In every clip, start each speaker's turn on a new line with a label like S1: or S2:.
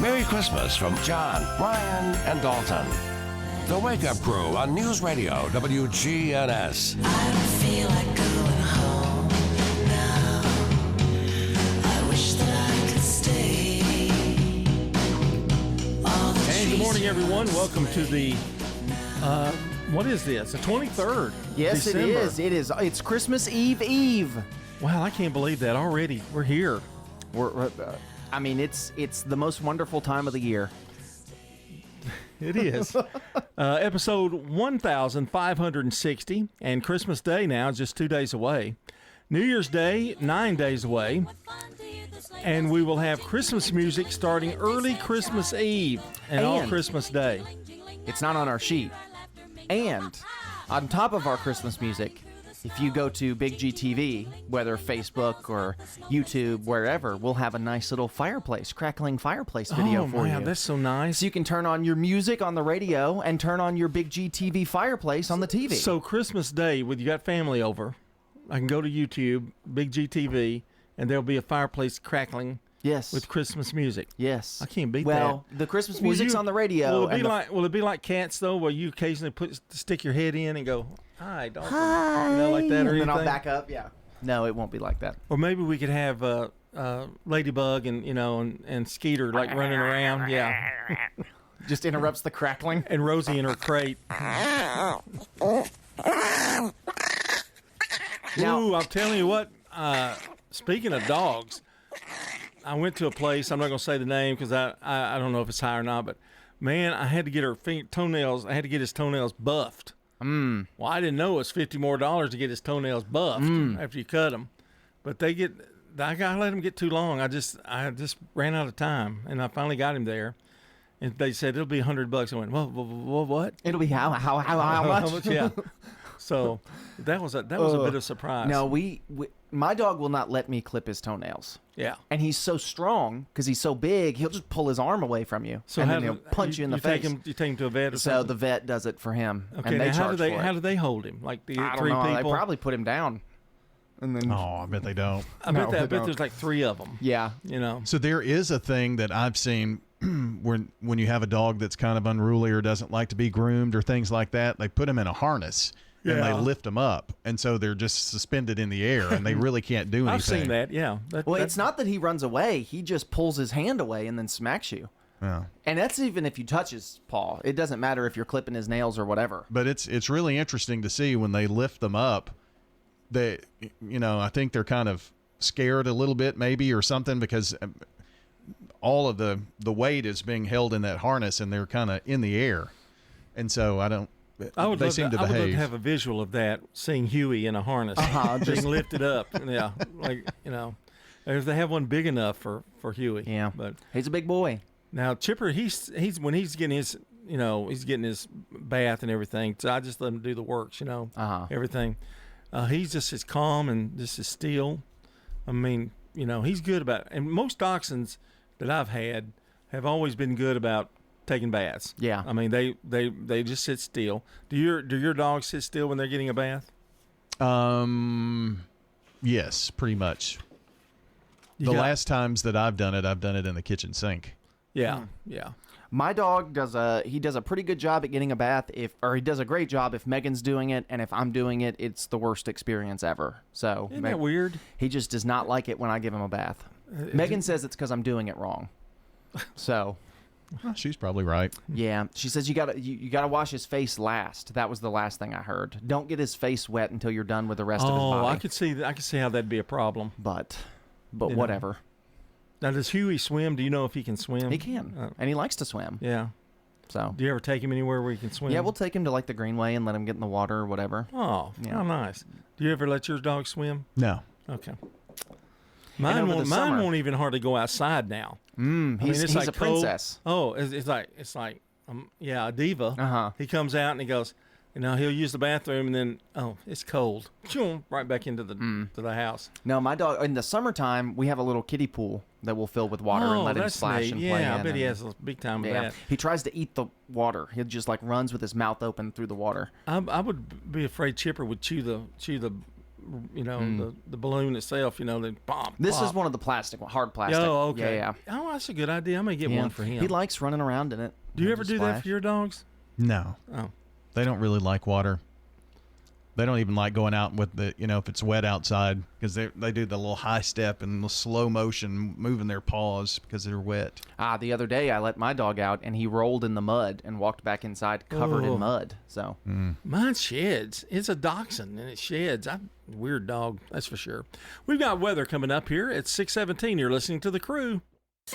S1: Merry Christmas from John, Brian, and Dalton. The Wake Up Crew on News Radio WGNS.
S2: I don't feel like going home now. I wish that I could stay.
S3: Hey, good morning, everyone. Welcome to the, what is this? The 23rd.
S4: Yes,
S3: December.
S4: it is. It's Christmas Eve.
S3: Wow, I can't believe that already. We're here.
S4: It's the most wonderful time of the year.
S3: It is. Episode 1560, and Christmas Day now is just 2 days away. New Year's Day, 9 days away. And we will have Christmas music starting early Christmas Eve and all Christmas Day.
S4: It's not on our sheet. And on top of our Christmas music, if you go to Big G TV, whether Facebook or YouTube, wherever, we'll have a nice little crackling fireplace video for you.
S3: That's so nice.
S4: So you can turn on your music on the radio and turn on your Big G TV fireplace on the TV.
S3: So Christmas Day, when you got family over, I can go to YouTube, Big G TV, and there'll be a fireplace crackling.
S4: Yes.
S3: With Christmas music.
S4: Yes.
S3: I can't beat that.
S4: Well, the Christmas music's on the radio.
S3: Will it be like Cats, though, where you occasionally stick your head in and go, hi, Dalton?
S4: Hi.
S3: You know, like that or anything?
S4: And then I'll back up, yeah. No, it won't be like that.
S3: Or maybe we could have Ladybug and Skeeter, like, running around. Yeah.
S4: Just interrupts the crackling.
S3: And Rosie in her crate. Ooh, I'm telling you what, speaking of dogs, I went to a place, I'm not going to say the name because I don't know if it's high or not, but man, I had to get her toenails, I had to get his toenails buffed. Well, I didn't know it was $50 more to get his toenails buffed after you cut them. But I let him get too long. I just ran out of time, and I finally got him there. And they said, it'll be $100. I went, well, what?
S4: It'll be how much?
S3: How much? Yeah. So that was a bit of a surprise.
S4: No, my dog will not let me clip his toenails.
S3: Yeah.
S4: And he's so strong because he's so big, he'll just pull his arm away from you.
S3: So
S4: and then he'll punch you in the face.
S3: You take him to a vet or
S4: so
S3: something?
S4: the vet does it for him.
S3: Okay,
S4: and they
S3: now
S4: charge for it.
S3: How do they hold him? Like the
S4: I
S3: three
S4: don't know.
S3: people?
S4: They probably put him down. And then
S5: I bet they don't.
S3: I bet there's like three of them.
S4: Yeah.
S3: You know.
S5: So there is a thing that I've seen when you have a dog that's kind of unruly or doesn't like to be groomed or things like that, they put them in a harness and they lift them up. And so they're just suspended in the air and they really can't do anything.
S3: I've seen that, yeah.
S4: It's not that he runs away. He just pulls his hand away and then smacks you.
S5: Yeah.
S4: And that's even if you touch his paw. It doesn't matter if you're clipping his nails or whatever.
S5: But it's really interesting to see when they lift them up. I think they're kind of scared a little bit maybe or something because all of the weight is being held in that harness and they're kind of in the air. And so I would love to
S3: have a visual of that, seeing Huey in a harness, being lifted up. Yeah, if they have one big enough for Huey.
S4: Yeah,
S3: but
S4: he's a big boy.
S3: Now Chipper, he's when he's getting his, he's getting his bath and everything. So I just let him do the works, everything. He's just as calm and just as still. I mean, he's good about it. And most dachshunds that I've had have always been good about taking baths.
S4: Yeah.
S3: I mean, they just sit still. Do your dogs sit still when they're getting a bath?
S5: Yes, pretty much. Last times that I've done it in the kitchen sink.
S3: Yeah. Yeah.
S4: My dog does a pretty good job at getting a bath he does a great job if Megan's doing it, and if I'm doing it, it's the worst experience ever. So
S3: isn't that weird?
S4: He just does not like it when I give him a bath. Megan says it's because I'm doing it wrong. So
S5: well, she's probably right.
S4: Yeah, she says you gotta wash his face last. That was the last thing I heard. Don't get his face wet until you're done with the rest of his body.
S3: Oh, I could see how that'd be a problem.
S4: But whatever.
S3: Now, does Huey swim? Do you know if he can swim?
S4: He can, and he likes to swim.
S3: Yeah.
S4: So,
S3: do you ever take him anywhere where he can swim?
S4: Yeah, we'll take him to like the Greenway and let him get in the water or whatever.
S3: Oh, yeah. How nice. Do you ever let your dog swim?
S5: No.
S3: Okay. Mine won't even hardly go outside now.
S4: He's like a princess.
S3: Oh, it's like a diva.
S4: Uh-huh.
S3: He comes out and he goes, he'll use the bathroom and then it's cold. Right back into to the house.
S4: No, my dog in the summertime we have a little kiddie pool that we'll fill with water and let him splash and play in.
S3: Yeah, I bet he has a big time with that.
S4: He tries to eat the water. He just runs with his mouth open through the water.
S3: I would be afraid Chipper would chew the the balloon itself. Then pop.
S4: This
S3: pop.
S4: is one of the plastic, hard plastic.
S3: Oh, okay.
S4: Yeah.
S3: Oh, that's a good idea. I may get one for him.
S4: He likes running around in it.
S3: Do you ever
S4: Just
S3: do that
S4: splash.
S3: for your dogs?
S5: No.
S3: Oh.
S5: They don't really like water. They don't even like going out with if it's wet outside, because they do the little high step and the slow motion moving their paws because they're wet.
S4: The other day I let my dog out and he rolled in the mud and walked back inside covered in mud. So
S3: Mine sheds. It's a dachshund and it sheds. Weird dog, that's for sure. We've got weather coming up here at 6:17. You're listening to The Crew.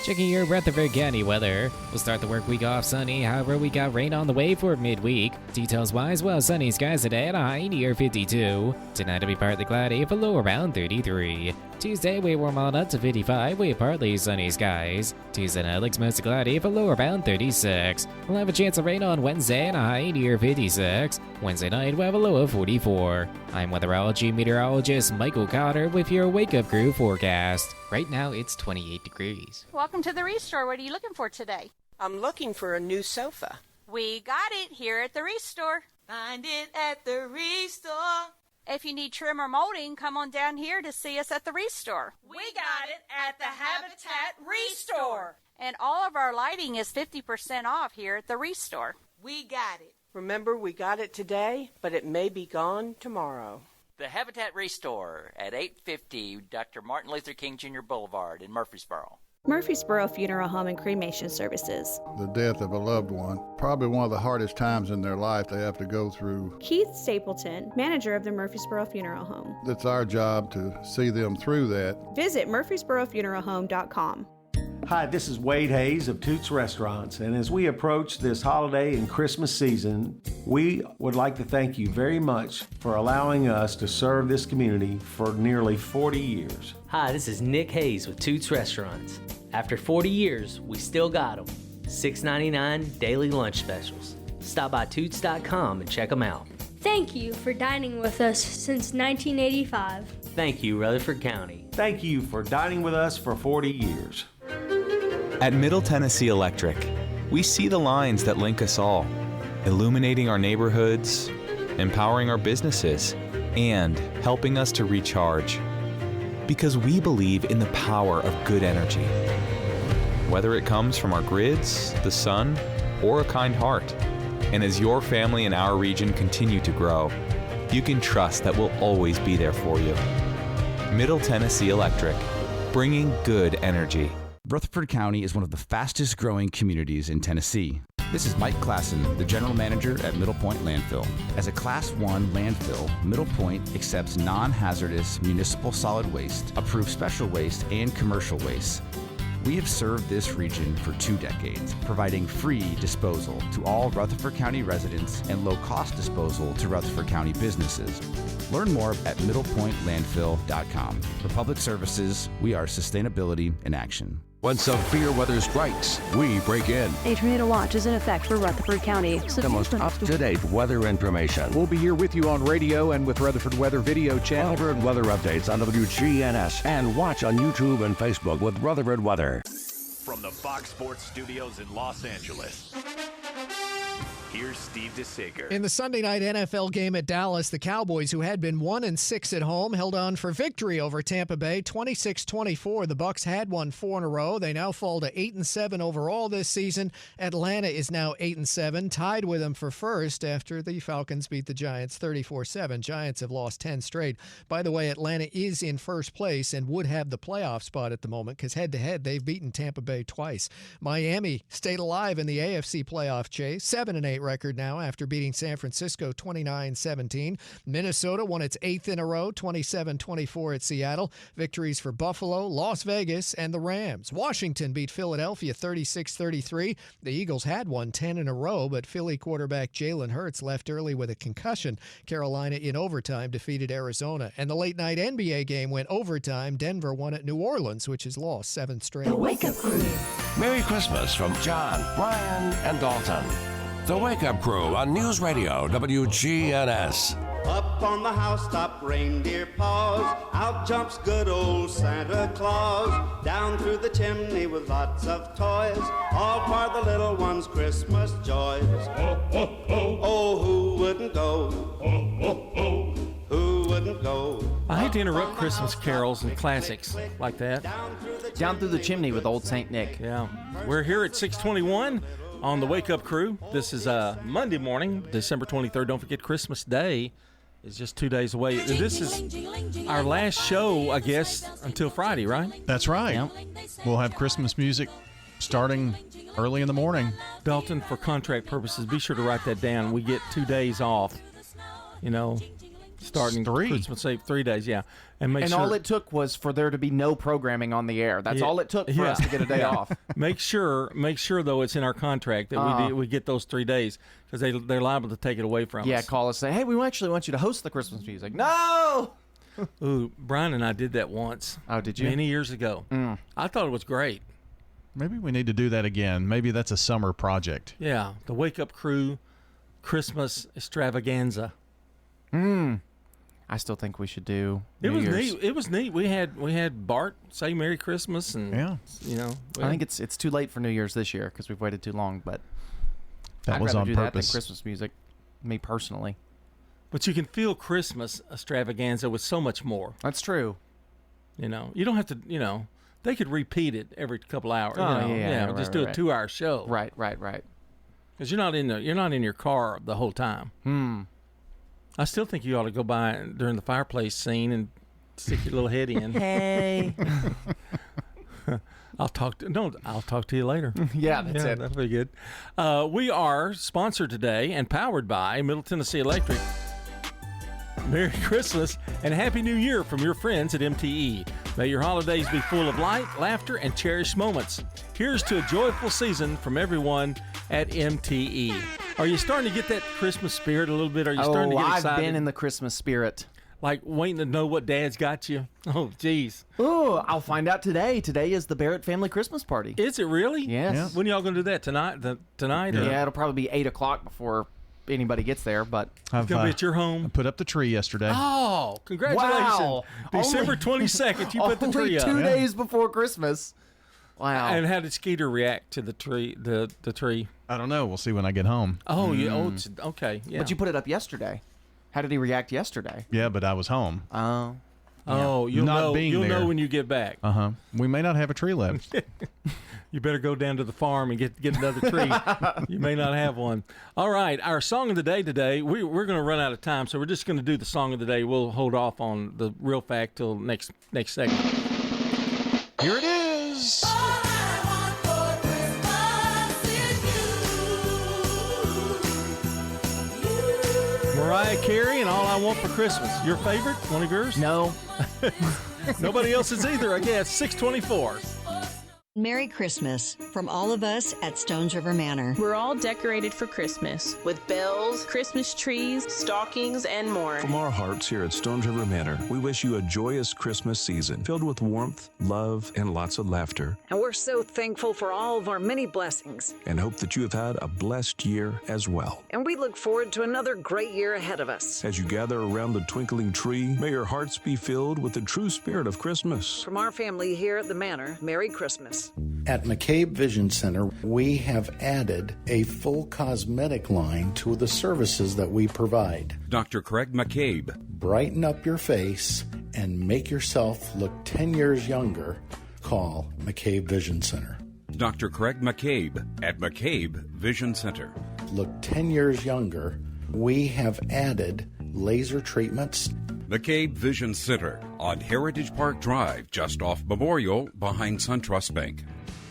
S6: Checking your Rutherford County weather. We'll start the work week off sunny, however, we got rain on the way for midweek. Details wise, well, sunny skies today at a high near 52. Tonight it'll be partly cloudy, for low around 33. Tuesday, we warm on up to 55 with partly sunny skies. Tuesday night looks mostly cloudy, for low around 36. We'll have a chance of rain on Wednesday and a high near 56. Wednesday night, we'll have a low of 44. I'm weatherology meteorologist Michael Cotter with your Wake Up Crew forecast. Right now, it's 28 degrees.
S7: Welcome to the Restore. What are you looking for today?
S8: I'm looking for a new sofa.
S7: We got it here at the Restore.
S2: Find it at the Restore.
S7: If you need trim or molding, come on down here to see us at the Restore.
S2: We got it at the Habitat Restore.
S7: And all of our lighting is 50% off here at the Restore.
S2: We got it.
S8: Remember, we got it today, but it may be gone tomorrow.
S9: The Habitat Restore at 850 Dr. Martin Luther King Jr. Boulevard in Murfreesboro.
S10: Murfreesboro Funeral Home and Cremation Services.
S11: The death of a loved one, probably one of the hardest times in their life they have to go through.
S10: Keith Stapleton, manager of the Murfreesboro Funeral Home.
S11: It's our job to see them through that.
S10: Visit murfreesborofuneralhome.com.
S12: Hi, this is Wade Hayes of Toots Restaurants, and as we approach this holiday and Christmas season, we would like to thank you very much for allowing us to serve this community for nearly 40 years.
S13: Hi, this is Nick Hayes with Toots Restaurants. After 40 years, we still got them. $6.99 daily lunch specials. Stop by Toots.com and check them out.
S14: Thank you for dining with us since 1985.
S13: Thank you, Rutherford County.
S12: Thank you for dining with us for 40 years.
S15: At Middle Tennessee Electric, we see the lines that link us all, illuminating our neighborhoods, empowering our businesses, and helping us to recharge. Because we believe in the power of good energy. Whether it comes from our grids, the sun, or a kind heart. And as your family and our region continue to grow, you can trust that we'll always be there for you. Middle Tennessee Electric, bringing good energy.
S16: Rutherford County is one of the fastest growing communities in Tennessee. This is Mike Klassen, the general manager at Middle Point Landfill. As a Class 1 landfill, Middle Point accepts non-hazardous municipal solid waste, approved special waste, and commercial waste. We have served this region for 2 decades, providing free disposal to all Rutherford County residents and low-cost disposal to Rutherford County businesses. Learn more at middlepointlandfill.com. For public services, we are sustainability in action.
S1: When severe weather strikes, we break in.
S17: A tornado watch is in effect for Rutherford County.
S1: The most up-to-date weather information.
S18: We'll be here with you on radio and with Rutherford Weather Video Channel.
S1: Rutherford weather updates on WGNS and watch on YouTube and Facebook with Rutherford Weather.
S19: From the Fox Sports Studios in Los Angeles, here's Steve DeSager.
S20: In the Sunday night NFL game at Dallas, the Cowboys, who had been 1-6 at home, held on for victory over Tampa Bay, 26-24. The Bucs had won 4 in a row. They now fall to 8-7 overall this season. Atlanta is now 8-7, tied with them for first after the Falcons beat the Giants 34-7. Giants have lost 10 straight. By the way, Atlanta is in first place and would have the playoff spot at the moment because head-to-head they've beaten Tampa Bay twice. Miami stayed alive in the AFC playoff chase, 7-8 record now after beating San Francisco 29-17. Minnesota won its 8th in a row, 27-24 at Seattle. Victories for Buffalo, Las Vegas, and the Rams. Washington beat Philadelphia 36-33. The Eagles had won 10 in a row, but Philly quarterback Jalen Hurts left early with a concussion. Carolina in overtime defeated Arizona. And the late-night NBA game went overtime. Denver won at New Orleans, which has lost 7 straight.
S1: The Wake Up Crew. Merry Christmas from John, Brian, and Dalton. The Wake Up Crew on News Radio WGNS.
S21: Up on the housetop, reindeer paws, out jumps good old Santa Claus, down through the chimney with lots of toys, all part of the little one's Christmas joys. Oh, who wouldn't go? Who wouldn't go
S3: I hate to interrupt Christmas carols and classics like that.
S4: Down Through the Chimney with Old St. Nick.
S3: Yeah. We're here at 621 on the Wake Up Crew. This is Monday morning, December 23rd. Don't forget Christmas Day is just 2 days away. This is our last show, I guess, until Friday, right?
S5: That's right.
S4: Yep.
S5: We'll have Christmas music starting early in the morning.
S3: Dalton, for contract purposes, be sure to write that down. We get 2 days off, starting Christmas Eve, 3 days, yeah. And
S4: all it took was for there to be no programming on the air. That's all it took for us to get a day off.
S3: Make sure, though, it's in our contract that we get those 3 days because they're liable to take it away from us.
S4: Yeah, call us, say, hey, we actually want you to host the Christmas music. No!
S3: Ooh, Brian and I did that once.
S4: Oh, did you?
S3: Many years ago. I thought it was great.
S5: Maybe we need to do that again. Maybe that's a summer project.
S3: Yeah, the Wake Up Crew Christmas extravaganza.
S4: I still think we should do
S3: It
S4: New
S3: was
S4: Year's.
S3: neat. It was neat. We had Bart say Merry Christmas, and
S4: I think it's too late for New Year's this year because we've waited too long. But
S5: That
S4: I'd
S5: was
S4: rather
S5: on
S4: do
S5: purpose.
S4: that than Christmas music, me personally.
S3: But you can feel Christmas extravaganza with so much more.
S4: That's true.
S3: You don't have to. They could repeat it every couple hours.
S4: Right,
S3: just do a 2-hour show.
S4: Right.
S3: Because you're not in your car the whole time. I still think you ought to go by during the fireplace scene and stick your little head in.
S4: Hey.
S3: I'll talk to you later.
S4: Yeah, that's it.
S3: That'll be good. We are sponsored today and powered by Middle Tennessee Electric. Merry Christmas and Happy New Year from your friends at MTE. May your holidays be full of light, laughter, and cherished moments. Here's to a joyful season from everyone at MTE. Are you starting to get that Christmas spirit a little bit? Are you starting to get excited?
S4: I've been in the Christmas spirit.
S3: Like waiting to know what Dad's got you? Oh, geez.
S4: Oh, I'll find out today. Today is the Barrett family Christmas party.
S3: Is it really?
S4: Yes.
S5: Yeah.
S3: When y'all going to do that? Tonight? Or?
S4: Yeah, it'll probably be 8 o'clock before anybody gets there, but
S3: It's going to be at your home?
S5: I put up the tree yesterday.
S3: Oh, congratulations.
S4: Wow.
S3: December 22nd, you put the tree up.
S4: Only 2 days before Christmas. Wow.
S3: And how did Skeeter react to the tree? The tree?
S5: I don't know. We'll see when I get home.
S3: Oh, it's okay. Yeah.
S4: But you put it up yesterday. How did he react yesterday?
S5: Yeah, but I was home.
S4: Oh.
S3: Oh, you'll know when you get back.
S5: We may not have a tree left.
S3: You better go down to the farm and get another tree. You may not have one. All right, our song of the day today, we're going to run out of time, so we're just going to do the song of the day. We'll hold off on the real fact till next segment.
S5: Here it is.
S3: Mariah Carey and All I Want for Christmas. Your favorite? One of yours?
S4: No.
S3: Nobody else's either, I guess. 624.
S22: Merry Christmas from all of us at Stones River Manor.
S23: We're all decorated for Christmas with bells, Christmas trees, stockings, and more.
S24: From our hearts here at Stones River Manor, we wish you a joyous Christmas season filled with warmth, love, and lots of laughter.
S25: And we're so thankful for all of our many blessings.
S24: And hope that you have had a blessed year as well.
S25: And we look forward to another great year ahead of us.
S24: As you gather around the twinkling tree, may your hearts be filled with the true spirit of Christmas.
S25: From our family here at the Manor, Merry Christmas.
S26: At McCabe Vision Center, we have added a full cosmetic line to the services that we provide.
S27: Dr. Craig McCabe.
S26: Brighten up your face and make yourself look 10 years younger. Call McCabe Vision Center.
S27: Dr. Craig McCabe at McCabe Vision Center.
S26: Look 10 years younger. We have added laser treatments.
S27: McCabe Vision Center on Heritage Park Drive, just off Memorial, behind SunTrust Bank.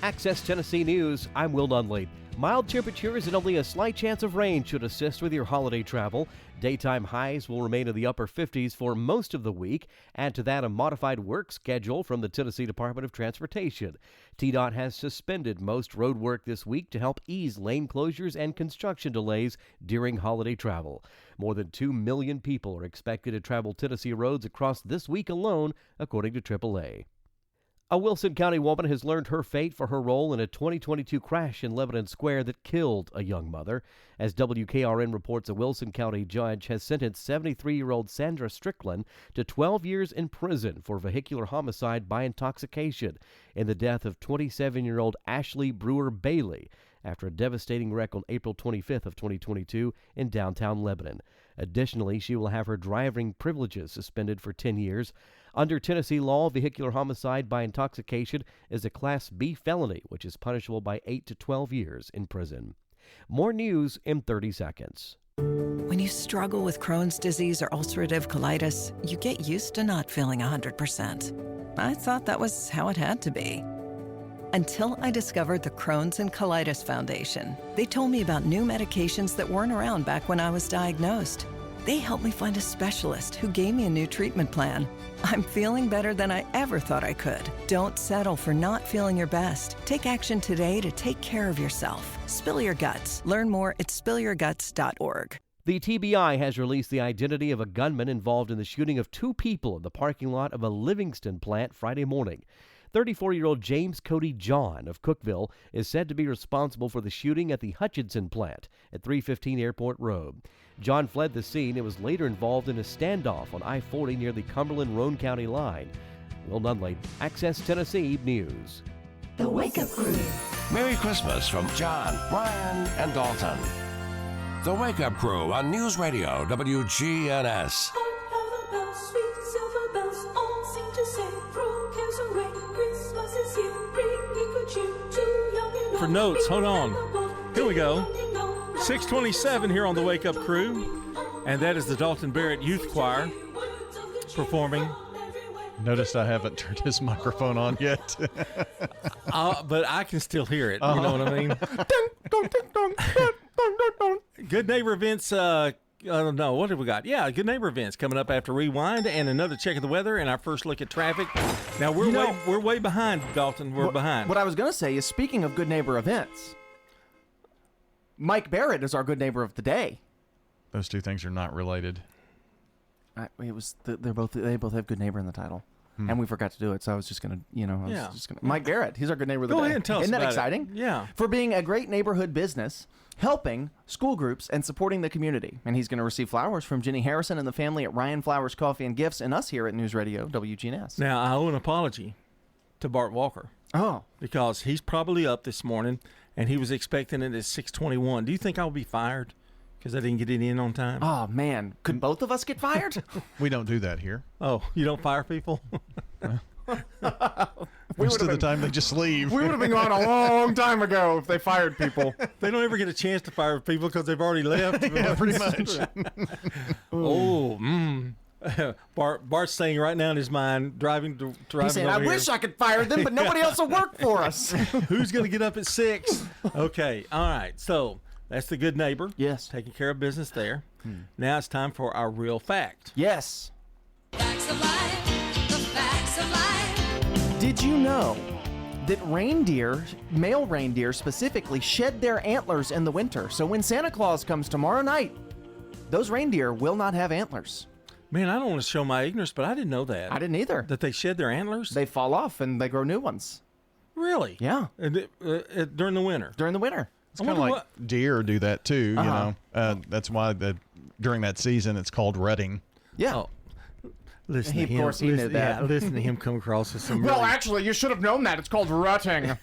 S28: Access Tennessee News, I'm Will Nunley. Mild temperatures and only a slight chance of rain should assist with your holiday travel. Daytime highs will remain in the upper 50s for most of the week. Add to that a modified work schedule from the Tennessee Department of Transportation. TDOT has suspended most road work this week to help ease lane closures and construction delays during holiday travel. More than 2 million people are expected to travel Tennessee roads across this week alone, according to AAA. A Wilson County woman has learned her fate for her role in a 2022 crash in Lebanon Square that killed a young mother. As WKRN reports, a Wilson County judge has sentenced 73-year-old Sandra Strickland to 12 years in prison for vehicular homicide by intoxication in the death of 27-year-old Ashley Brewer Bailey after a devastating wreck on April 25th of 2022 in downtown Lebanon. Additionally, she will have her driving privileges suspended for 10 years. Under Tennessee law, vehicular homicide by intoxication is a Class B felony, which is punishable by 8 to 12 years in prison. More news in 30 seconds.
S2: When you struggle with Crohn's disease or ulcerative colitis, you get used to not feeling 100%. I thought that was how it had to be. Until I discovered the Crohn's and Colitis Foundation. They told me about new medications that weren't around back when I was diagnosed. They helped me find a specialist who gave me a new treatment plan. I'm feeling better than I ever thought I could. Don't settle for not feeling your best. Take action today to take care of yourself. Spill your guts. Learn more at spillyourguts.org.
S28: The TBI has released the identity of a gunman involved in the shooting of 2 people in the parking lot of a Livingston plant Friday morning. 34-year-old James Cody John of Cookville is said to be responsible for the shooting at the Hutchinson plant at 315 Airport Road. John fled the scene and was later involved in a standoff on I-40 near the Cumberland-Roane County line. Will Nunley, Access Tennessee News.
S1: The Wake Up Crew. Merry Christmas from John, Brian, and Dalton. The Wake Up Crew on News Radio WGNS.
S3: For notes, hold on. Here we go. 627 here on the Wake Up Crew, and that is the Dalton Barrett Youth Choir performing.
S5: Noticed I haven't turned his microphone on yet.
S3: But I can still hear it. You know what I mean? Good Neighbor events. I don't know. What have we got? Yeah, Good Neighbor events coming up after Rewind and another check of the weather and our first look at traffic. Now, we're way behind, Dalton. We're behind.
S4: What I was going to say is, speaking of Good Neighbor events, Mike Barrett is our Good Neighbor of the day.
S5: Those two things are not related.
S4: They both have Good Neighbor in the title. And we forgot to do it, so I was just going to, Mike Garrett, he's our Good Neighbor of the Day.
S3: Go ahead and tell us
S4: Isn't that
S3: about
S4: exciting?
S3: it. Yeah.
S4: For being a great neighborhood business, helping school groups, and supporting the community. And he's going to receive flowers from Jenny Harrison and the family at Ryan Flowers Coffee and Gifts, and us here at News Radio WGNS.
S3: Now, I owe an apology to Bart Walker.
S4: Oh.
S3: Because he's probably up this morning, and he was expecting it at 6:21. Do you think I'll be fired because I didn't get it in on time?
S4: Oh, man. Could both of us get fired?
S5: We don't do that here.
S3: Oh, you don't fire people?
S5: Most of the time they just leave.
S4: We would have been gone a long time ago if they fired people.
S3: They don't ever get a chance to fire people because they've already left.
S5: Yeah, pretty much.
S3: Bart's saying right now in his mind, driving
S4: He's saying, I wish I could fire them, but nobody else will work for us.
S3: Who's going to get up at 6? Okay, all right. So that's the Good Neighbor.
S4: Yes.
S3: Taking care of business there. Now it's time for our real fact.
S4: Yes. Did you know that male reindeer specifically, shed their antlers in the winter? So when Santa Claus comes tomorrow night, those reindeer will not have antlers.
S3: Man, I don't want to show my ignorance, but I didn't know that.
S4: I didn't either.
S3: That they shed their antlers?
S4: They fall off and they grow new ones.
S3: Really?
S4: Yeah.
S3: During the winter?
S4: During the winter.
S5: It's kind of like deer do that too, you know. That's why during that season it's called rutting.
S4: Yeah.
S3: Oh. Listen to him.
S4: Of course he knew that.
S3: Yeah, listen to him come across with some
S4: Well, actually, you should have known that. It's called rutting.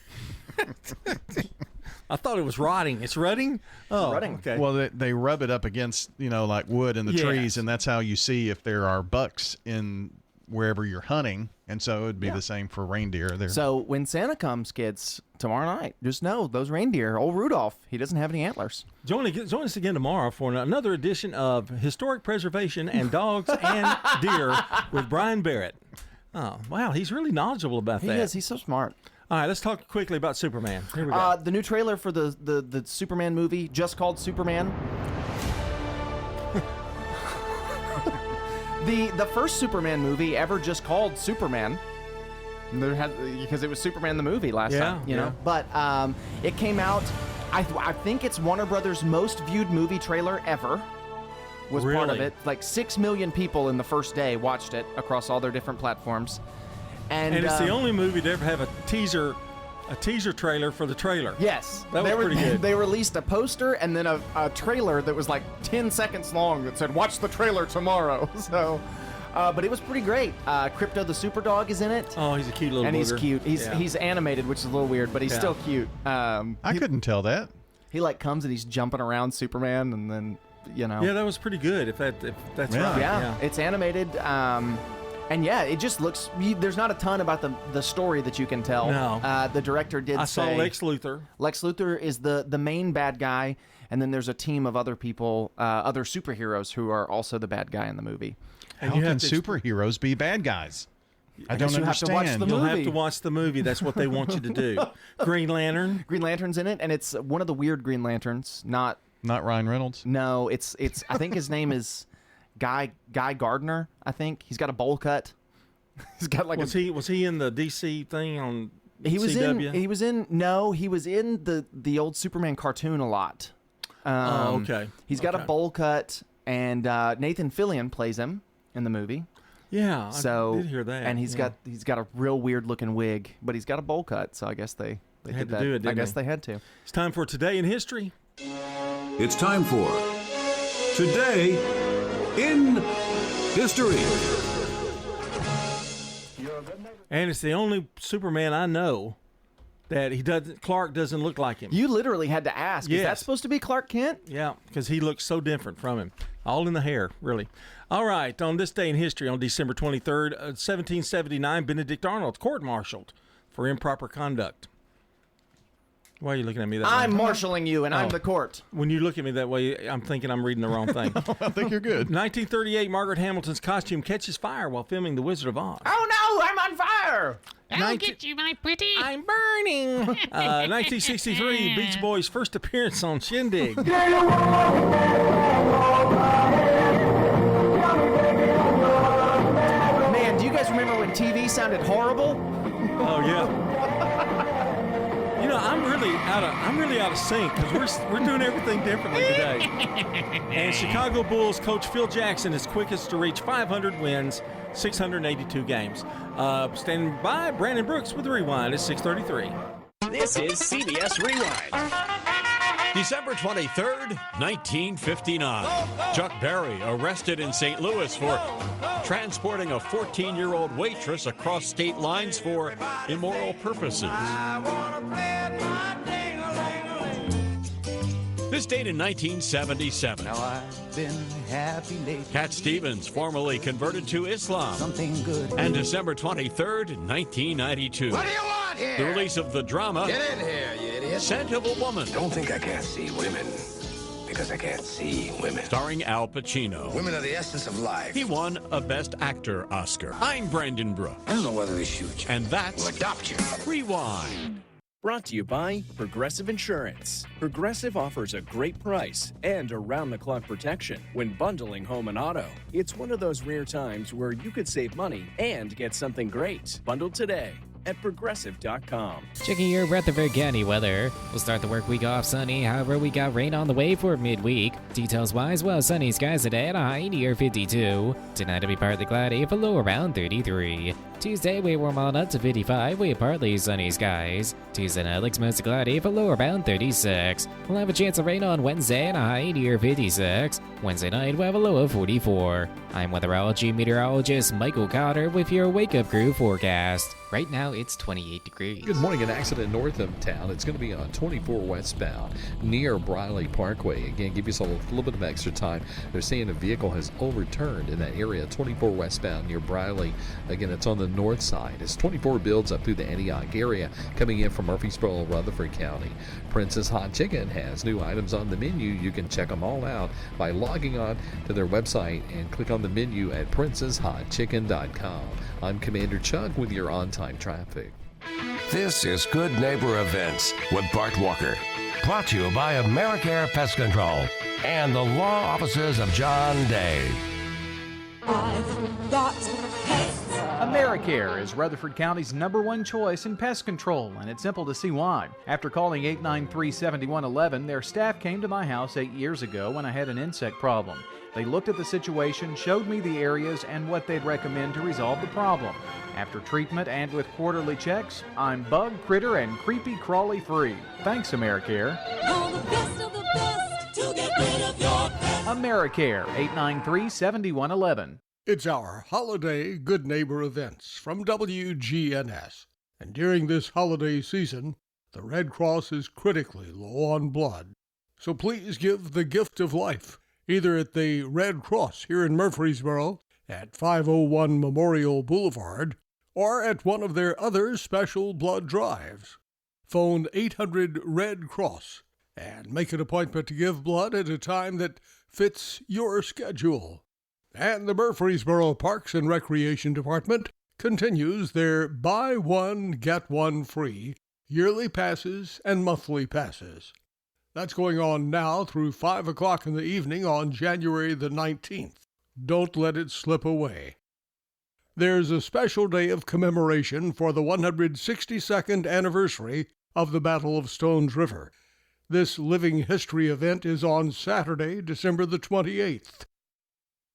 S3: I thought it was rotting. It's rutting? Oh,
S4: rutting.
S3: Okay.
S5: Well, they rub it up against, like wood in the trees, and that's how you see if there are bucks in wherever you're hunting. And so it would be the same for reindeer.
S4: So when Santa comes, kids, tomorrow night, just know those reindeer, old Rudolph, he doesn't have any antlers.
S3: Join us again tomorrow for another edition of Historic Preservation and Dogs and Deer with Brian Barrett. Oh, wow. He's really knowledgeable about that.
S4: He is. He's so smart.
S3: All right, let's talk quickly about Superman. Here we go.
S4: The new trailer for the Superman movie, just called Superman. The first Superman movie ever just called Superman. Because it was Superman the movie last time, you know. But it came out. I think it's Warner Brothers' most viewed movie trailer ever. Was part of it. Like 6 million people in the first day watched it across all their different platforms. And
S3: it's the only movie to ever have a teaser trailer for the trailer.
S4: Yes.
S3: That was pretty good.
S4: They released a poster and then a trailer that was like 10 seconds long that said, watch the trailer tomorrow. So, but it was pretty great. Crypto the Superdog is in it.
S3: Oh, he's a cute little
S4: And
S3: booger.
S4: he's cute. He's animated, which is a little weird, but he's still cute.
S5: I couldn't tell that.
S4: He comes and he's jumping around Superman, and then
S3: Yeah, that was pretty good. If that's right.
S4: Yeah, it's animated. And yeah, it just looks. There's not a ton about the story that you can tell.
S3: No.
S4: The director did.
S3: I saw Lex Luthor.
S4: Lex Luthor is the main bad guy, and then there's a team of other people, other superheroes who are also the bad guy in the movie.
S5: How can superheroes be bad guys? I don't understand.
S3: You'll have to watch the movie. That's what they want you to do. Green Lantern.
S4: Green Lantern's in it, and it's one of the weird Green Lanterns. Not
S5: Ryan Reynolds.
S4: No, it's. I think his name is Guy Gardner. I think he's got a bowl cut. He's got like. Was
S3: he in the DC thing on?
S4: He was
S3: CW?
S4: He was in the old Superman cartoon a lot.
S3: Okay.
S4: He's got a bowl cut, and Nathan Fillion plays him in the movie.
S3: Yeah,
S4: so,
S3: I did hear that.
S4: And he's got a real weird looking wig, but he's got a bowl cut, so I guess they
S3: had
S4: did that.
S3: to do it.
S4: I guess they had to.
S3: It's time for Today in History.
S6: It's time for Today in History.
S3: And it's the only Superman I know that Clark doesn't look like him.
S4: You literally had to ask,
S3: Yes.
S4: Is that supposed to be Clark Kent?
S3: Yeah, because he looks so different from him. All in the hair, really. All right, on this day in history, on December 23rd, 1779, Benedict Arnold court-martialed for improper conduct. Why are you looking at me that way?
S4: I'm marshalling you, and I'm the court.
S3: When you look at me that way, I'm thinking I'm reading the wrong thing.
S5: I think you're good.
S3: 1938, Margaret Hamilton's costume catches fire while filming The Wizard of Oz.
S4: Oh, no, I'm on fire.
S7: I'll get you, my pretty.
S3: I'm burning. 1963, Beach Boys' first appearance on Shindig.
S4: Man, do you guys remember when TV sounded horrible?
S3: Oh, yeah. You know, I'm really out of sync because we're doing everything differently today. And Chicago Bulls coach Phil Jackson is quickest to reach 500 wins, 682 games. Standing by, Brandon Brooks with the Rewind at 6:33.
S8: This is CBS Rewind. December 23rd, 1959. Chuck Berry arrested in St. Louis for transporting a 14-year-old waitress across state lines for immoral purposes. This date in 1977.
S9: Now I've been happy lately.
S8: Cat Stevens formally converted to Islam.
S9: Something good.
S8: And December 23rd, 1992.
S9: What do you want here?
S8: The release of the drama.
S9: Get in here, you idiot.
S8: Scent of a Woman.
S9: Don't think I can't see women. Because I can't see women.
S8: Starring Al Pacino.
S9: Women are the essence of life.
S8: He won a Best Actor Oscar. I'm Brandon Brooks.
S9: I don't know whether they shoot you.
S8: And that's
S9: We'll adopt you.
S8: Rewind.
S10: Brought to you by Progressive Insurance. Progressive offers a great price and around-the-clock protection when bundling home and auto. It's one of those rare times where you could save money and get something great. Bundle today at Progressive.com.
S11: Checking your Rutherford County weather. We'll start the work week off sunny. However, we got rain on the way for midweek. Details-wise, well, sunny skies today at a high near 52. Tonight it'll be partly cloudy, for low around 33. Tuesday, we warm on up to 55 with partly sunny skies. Tuesday night looks mostly cloudy, for low around 36. We'll have a chance of rain on Wednesday and a high near 56. Wednesday night, we'll have a low of 44. I'm weatherology meteorologist Michael Cotter with your Wake Up Crew forecast. Right now, it's 28 degrees.
S13: Good morning. An accident north of town. It's going to be on 24 westbound near Briley Parkway. Again, give yourself a little bit of extra time. They're saying a vehicle has overturned in that area, 24 westbound near Briley. Again, it's on the north side. As 24 builds up through the Antioch area, coming in from Murfreesboro, Rutherford County. Princess Hot Chicken has new items on the menu. You can check them all out by logging on to their website and click on the menu at princesshotchicken.com. I'm Commander Chuck with your on-time traffic.
S1: This is Good Neighbor Events with Bart Walker. Brought to you by AmeriCare Pest Control and the law offices of John Day.
S14: I've got pests.
S18: AmeriCare is Rutherford County's #1 choice in pest control, and it's simple to see why. After calling 893-7111, their staff came to my house 8 years ago when I had an insect problem. They looked at the situation, showed me the areas and what they'd recommend to resolve the problem. After treatment and with quarterly checks, I'm bug, critter, and creepy crawly free. Thanks, AmeriCare.
S14: Call the best of the best to get rid of your pest.
S18: AmeriCare, 893-7111.
S29: It's our holiday Good Neighbor Events from WGNS. And during this holiday season, the Red Cross is critically low on blood. So please give the gift of life either at the Red Cross here in Murfreesboro at 501 Memorial Boulevard or at one of their other special blood drives. Phone 800 Red Cross and make an appointment to give blood at a time that fits your schedule. And the Murfreesboro Parks and Recreation Department continues their buy one, get one free yearly passes and monthly passes. That's going on now through 5 o'clock in the evening on January the 19th. Don't let it slip away. There's a special day of commemoration for the 162nd anniversary of the Battle of Stones River. This living history event is on Saturday, December the 28th.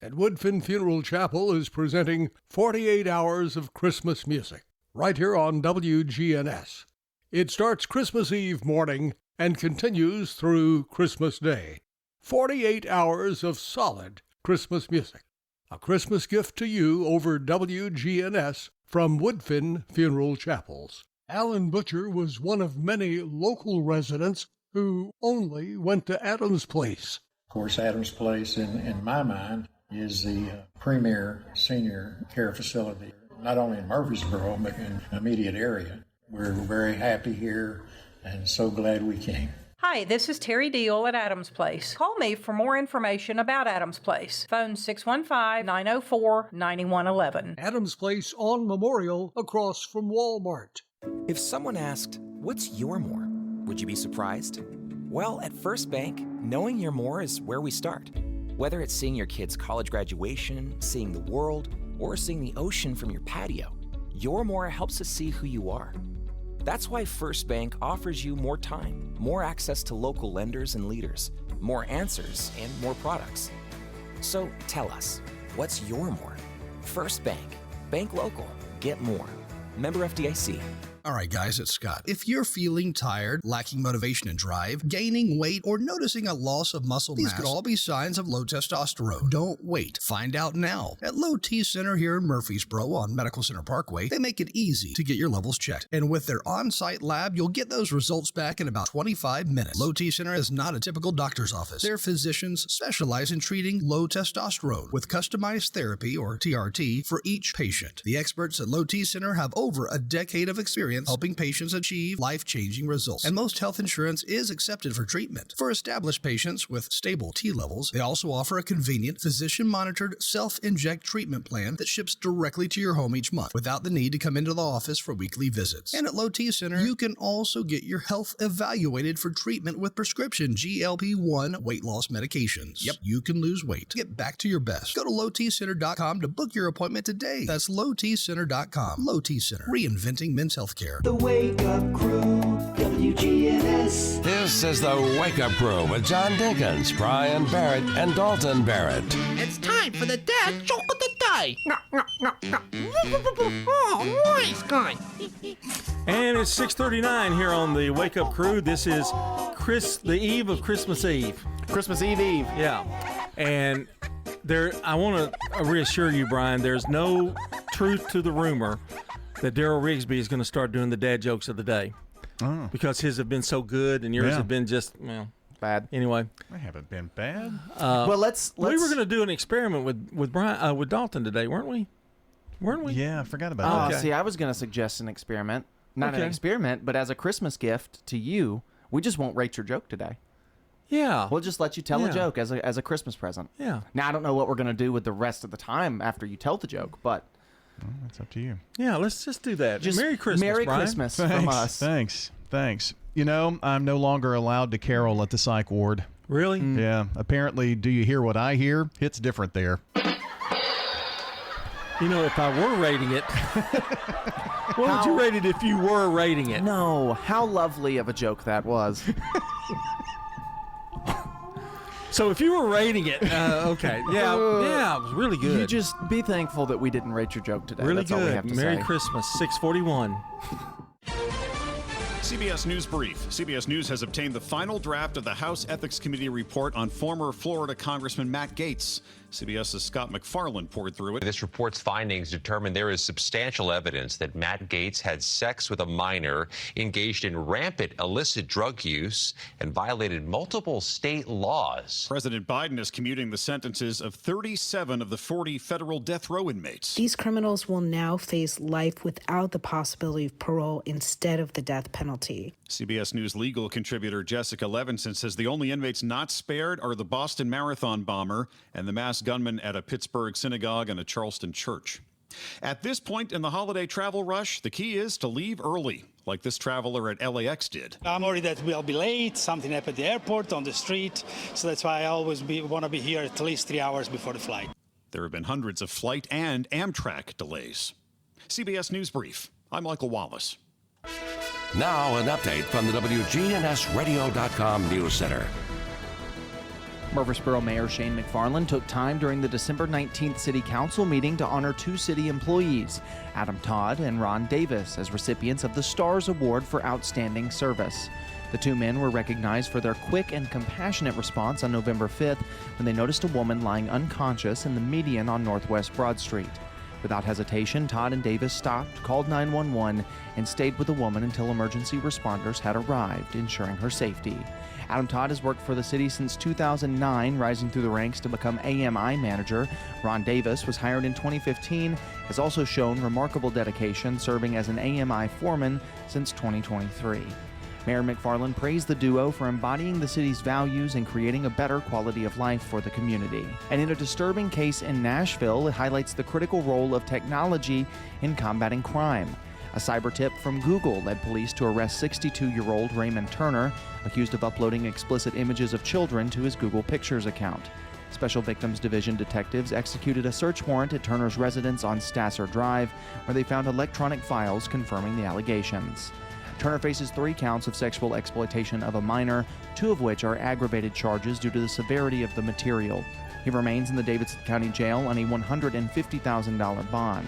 S29: And Woodfin Funeral Chapel is presenting 48 hours of Christmas music, right here on WGNS. It starts Christmas Eve morning and continues through Christmas Day. 48 hours of solid Christmas music. A Christmas gift to you over WGNS from Woodfin Funeral Chapels. Alan Butcher was one of many local residents who only went to Adams Place.
S12: Of course, Adams Place, in my mind, is the premier senior care facility, not only in Murfreesboro, but in the immediate area. We're very happy here and so glad we came.
S15: Hi, this is Terry Deal at Adams Place. Call me for more information about Adams Place. Phone 615-904-9111.
S29: Adams Place on Memorial across from Walmart.
S16: If someone asked, "What's your more?" would you be surprised? Well, at First Bank, knowing your more is where we start. Whether it's seeing your kid's college graduation, seeing the world, or seeing the ocean from your patio, your more helps us see who you are. That's why First Bank offers you more time, more access to local lenders and leaders, more answers, and more products. So tell us, what's your more? First Bank. Bank local. Get more. Member FDIC.
S17: All right, guys, it's Scott. If you're feeling tired, lacking motivation and drive, gaining weight, or noticing a loss of muscle mass, these could all be signs of low testosterone. Don't wait. Find out now. At Low T Center here in Murfreesboro on Medical Center Parkway, they make it easy to get your levels checked. And with their on-site lab, you'll get those results back in about 25 minutes. Low T Center is not a typical doctor's office. Their physicians specialize in treating low testosterone with customized therapy, or TRT, for each patient. The experts at Low T Center have over a decade of experience helping patients achieve life-changing results. And most health insurance is accepted for treatment. For established patients with stable T levels, they also offer a convenient physician-monitored self-inject treatment plan that ships directly to your home each month without the need to come into the office for weekly visits. And at Low T Center, you can also get your health evaluated for treatment with prescription GLP-1 weight loss medications. Yep, you can lose weight. Get back to your best. Go to lowtcenter.com to book your appointment today. That's lowtcenter.com. Low T Center, reinventing men's health care.
S14: The Wake Up Crew, WGNS.
S1: This is the Wake Up Crew with John Dinkins, Brian Barrett, and Dalton Barrett.
S7: It's time for the dad joke of the day. Oh, nice guy.
S3: And it's 6:39 here on the Wake Up Crew. This is the eve of Christmas Eve.
S4: Christmas Eve.
S3: Yeah. And I want to reassure you, Brian, there's no truth to the rumor that Daryl Rigsby is going to start doing the dad jokes of the day.
S5: Oh.
S3: Because his have been so good and yours have been just,
S4: bad.
S3: Anyway.
S5: They haven't been bad.
S4: Well, let's
S3: we were going to do an experiment with Brian with Dalton today, weren't we?
S5: Yeah, I forgot about that.
S4: See, I was going to suggest an experiment. Not an experiment, but as a Christmas gift to you, we just won't rate your joke today.
S3: Yeah.
S4: We'll just let you tell a joke as a Christmas present.
S3: Yeah.
S4: Now, I don't know what we're going to do with the rest of the time after you tell the joke, but...
S5: Well, that's up to you.
S3: Yeah, let's just do that.
S4: Just
S3: Merry Christmas,
S4: Merry
S3: Brian.
S4: Christmas from us.
S5: Thanks. You know, I'm no longer allowed to carol at the psych ward.
S3: Really?
S5: Yeah. Apparently, Do You Hear What I Hear? It's different there.
S3: You know, if I were rating it, what would you rate it if you were rating it?
S4: No, how lovely of a joke that was.
S3: So if you were rating it, okay. Yeah, it was really good.
S4: You just be thankful that we didn't rate your joke today.
S3: Really
S4: That's
S3: good.
S4: all we have to
S3: Merry
S4: say.
S3: Christmas, 641.
S19: CBS News Brief. CBS News has obtained the final draft of the House Ethics Committee report on former Florida Congressman Matt Gaetz. CBS's Scott McFarland poured through it.
S2: This report's findings determine there is substantial evidence that Matt Gaetz had sex with a minor, engaged in rampant illicit drug use, and violated multiple state laws.
S19: President Biden is commuting the sentences of 37 of the 40 federal death row inmates.
S20: These criminals will now face life without the possibility of parole instead of the death penalty.
S19: CBS News legal contributor Jessica Levinson says the only inmates not spared are the Boston Marathon bomber and the mass gunman at a Pittsburgh synagogue and a Charleston church. At this point in the holiday travel rush, the key is to leave early, like this traveler at LAX did.
S21: I'm worried that we'll be late, something happened at the airport, on the street, so that's why I always want to be here at least 3 hours before the flight. There have been hundreds of flight and Amtrak delays. CBS News Brief, I'm Michael Wallace.
S1: Now an update from the WGNSradio.com News Center.
S4: Murfreesboro Mayor Shane McFarland took time during the December 19th City Council meeting to honor two city employees, Adam Todd and Ron Davis, as recipients of the STARS Award for Outstanding Service. The two men were recognized for their quick and compassionate response on November 5th when they noticed a woman lying unconscious in the median on Northwest Broad Street. Without hesitation, Todd and Davis stopped, called 911, and stayed with the woman until emergency responders had arrived, ensuring her safety. Adam Todd has worked for the city since 2009, rising through the ranks to become AMI manager. Ron Davis was hired in 2015, has also shown remarkable dedication, serving as an AMI foreman since 2023. Mayor McFarland praised the duo for embodying the city's values and creating a better quality of life for the community. And in a disturbing case in Nashville, it highlights the critical role of technology in combating crime. A cyber tip from Google led police to arrest 62-year-old Raymond Turner, accused of uploading explicit images of children to his Google Pictures account. Special Victims Division detectives executed a search warrant at Turner's residence on Stasser Drive, where they found electronic files confirming the allegations. Turner faces 3 counts of sexual exploitation of a minor, 2 of which are aggravated charges due to the severity of the material. He remains in the Davidson County Jail on a $150,000 bond.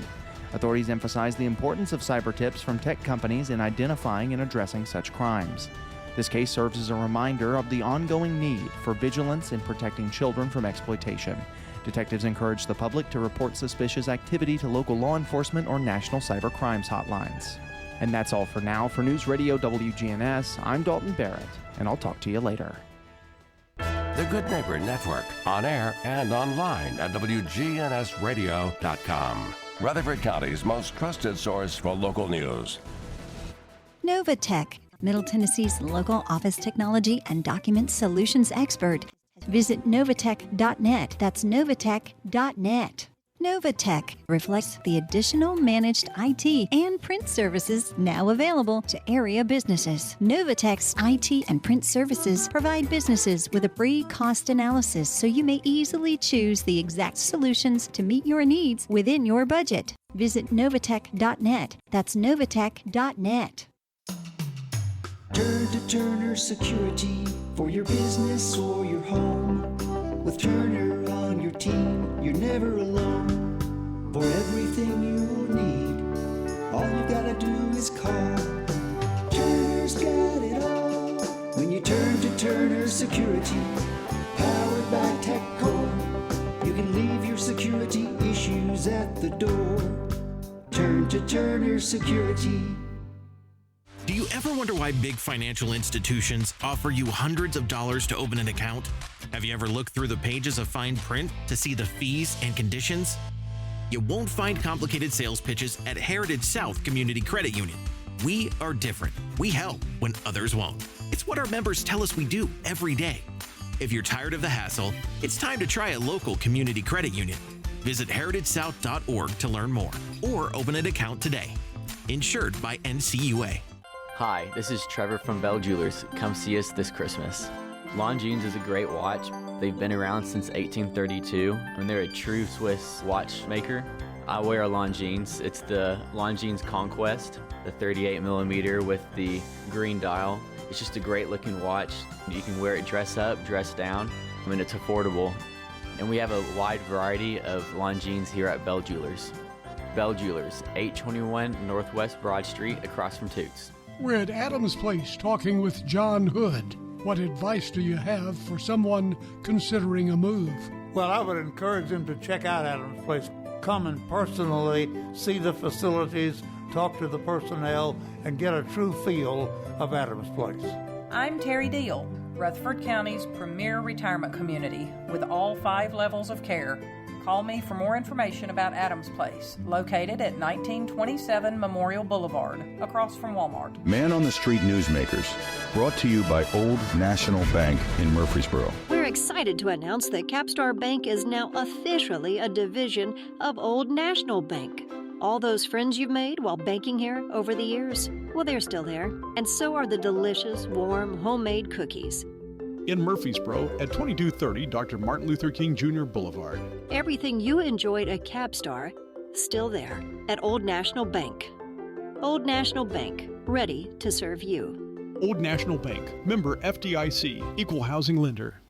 S4: Authorities emphasize the importance of cyber tips from tech companies in identifying and addressing such crimes. This case serves as a reminder of the ongoing need for vigilance in protecting children from exploitation. Detectives encourage the public to report suspicious activity to local law enforcement or national cyber crimes hotlines. And that's all for now. For News Radio WGNS, I'm Dalton Barrett, and I'll talk to you later.
S1: The Good Neighbor Network, on air and online at WGNSradio.com. Rutherford County's most trusted source for local news.
S22: Novatech, Middle Tennessee's local office technology and document solutions expert. Visit Novatech.net. That's Novatech.net. Novatech reflects the additional managed IT and print services now available to area businesses. Novatech's IT and print services provide businesses with a free cost analysis so you may easily choose the exact solutions to meet your needs within your budget. Visit Novatech.net. That's Novatech.net.
S23: Turn to Turner Security for your business or your home. With Turner on your team, you're never alone. For everything you will need, all you gotta do is call. Turner's got it all. When you turn to Turner Security, powered by TechCore, you can leave your security issues at the door. Turn to Turner Security.
S24: Do you ever wonder why big financial institutions offer you hundreds of dollars to open an account? Have you ever looked through the pages of fine print to see the fees and conditions? You won't find complicated sales pitches at Heritage South Community Credit Union. We are different. We help when others won't. It's what our members tell us we do every day. If you're tired of the hassle, it's time to try a local community credit union. Visit heritagesouth.org to learn more or open an account today. Insured by NCUA.
S25: Hi, this is Trevor from Bell Jewelers. Come see us this Christmas. Longines is a great watch. They've been around since 1832, and they're a true Swiss watchmaker. I wear a Longines. It's the Longines Conquest, the 38 millimeter with the green dial. It's just a great looking watch. You can wear it dress up, dress down. I mean, it's affordable. And we have a wide variety of Longines here at Bell Jewelers. Bell Jewelers, 821 Northwest Broad Street, across from Toots.
S29: We're at Adams Place talking with John Hood. What advice do you have for someone considering a move?
S6: Well, I would encourage them to check out Adams Place. Come and personally see the facilities, talk to the personnel, and get a true feel of Adams Place.
S15: I'm Terry Deal, Rutherford County's premier retirement community with all 5 levels of care. Call me for more information about Adams Place, located at 1927 Memorial Boulevard, across from Walmart.
S8: Man on the Street Newsmakers, brought to you by Old National Bank in Murfreesboro.
S9: We're excited to announce that Capstar Bank is now officially a division of Old National Bank. All those friends you've made while banking here over the years, well, they're still there. And so are the delicious, warm, homemade cookies.
S10: In Murfreesboro at 2230 Dr. Martin Luther King Jr. Boulevard.
S9: Everything you enjoyed at Capstar, still there at Old National Bank. Old National Bank, ready to serve you.
S10: Old National Bank, member FDIC, equal housing lender.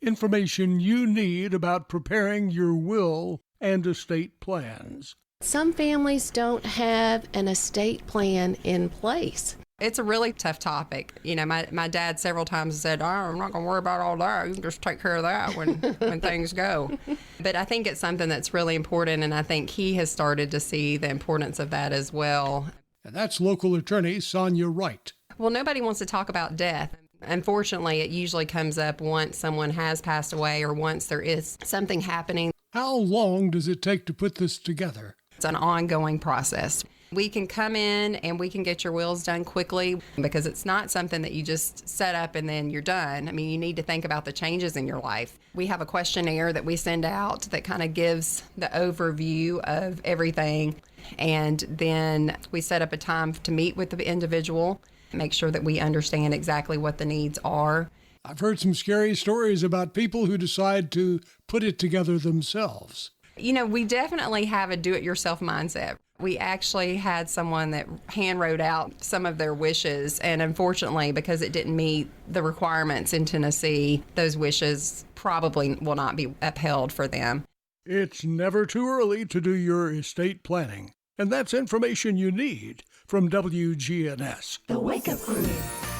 S29: Information you need about preparing your will and estate plans.
S11: Some families don't have an estate plan in place.
S13: It's a really tough topic. You know, my dad several times said, I'm not going to worry about all that. You can just take care of that when things go. But I think it's something that's really important, and I think he has started to see the importance of that as well.
S29: And that's local attorney Sonia Wright.
S13: Well, nobody wants to talk about death. Unfortunately, it usually comes up once someone has passed away or once there is something happening.
S29: How long does it take to put this together?
S13: It's an ongoing process. We can come in and we can get your wills done quickly because it's not something that you just set up and then you're done. I mean, you need to think about the changes in your life. We have a questionnaire that we send out that kind of gives the overview of everything. And then we set up a time to meet with the individual, make sure that we understand exactly what the needs are.
S29: I've heard some scary stories about people who decide to put it together themselves.
S13: You know, we definitely have a do-it-yourself mindset. We actually had someone that hand wrote out some of their wishes, and unfortunately, because it didn't meet the requirements in Tennessee, those wishes probably will not be upheld for them.
S29: It's never too early to do your estate planning, and that's information you need from WGNS.
S1: The Wake Up Crew.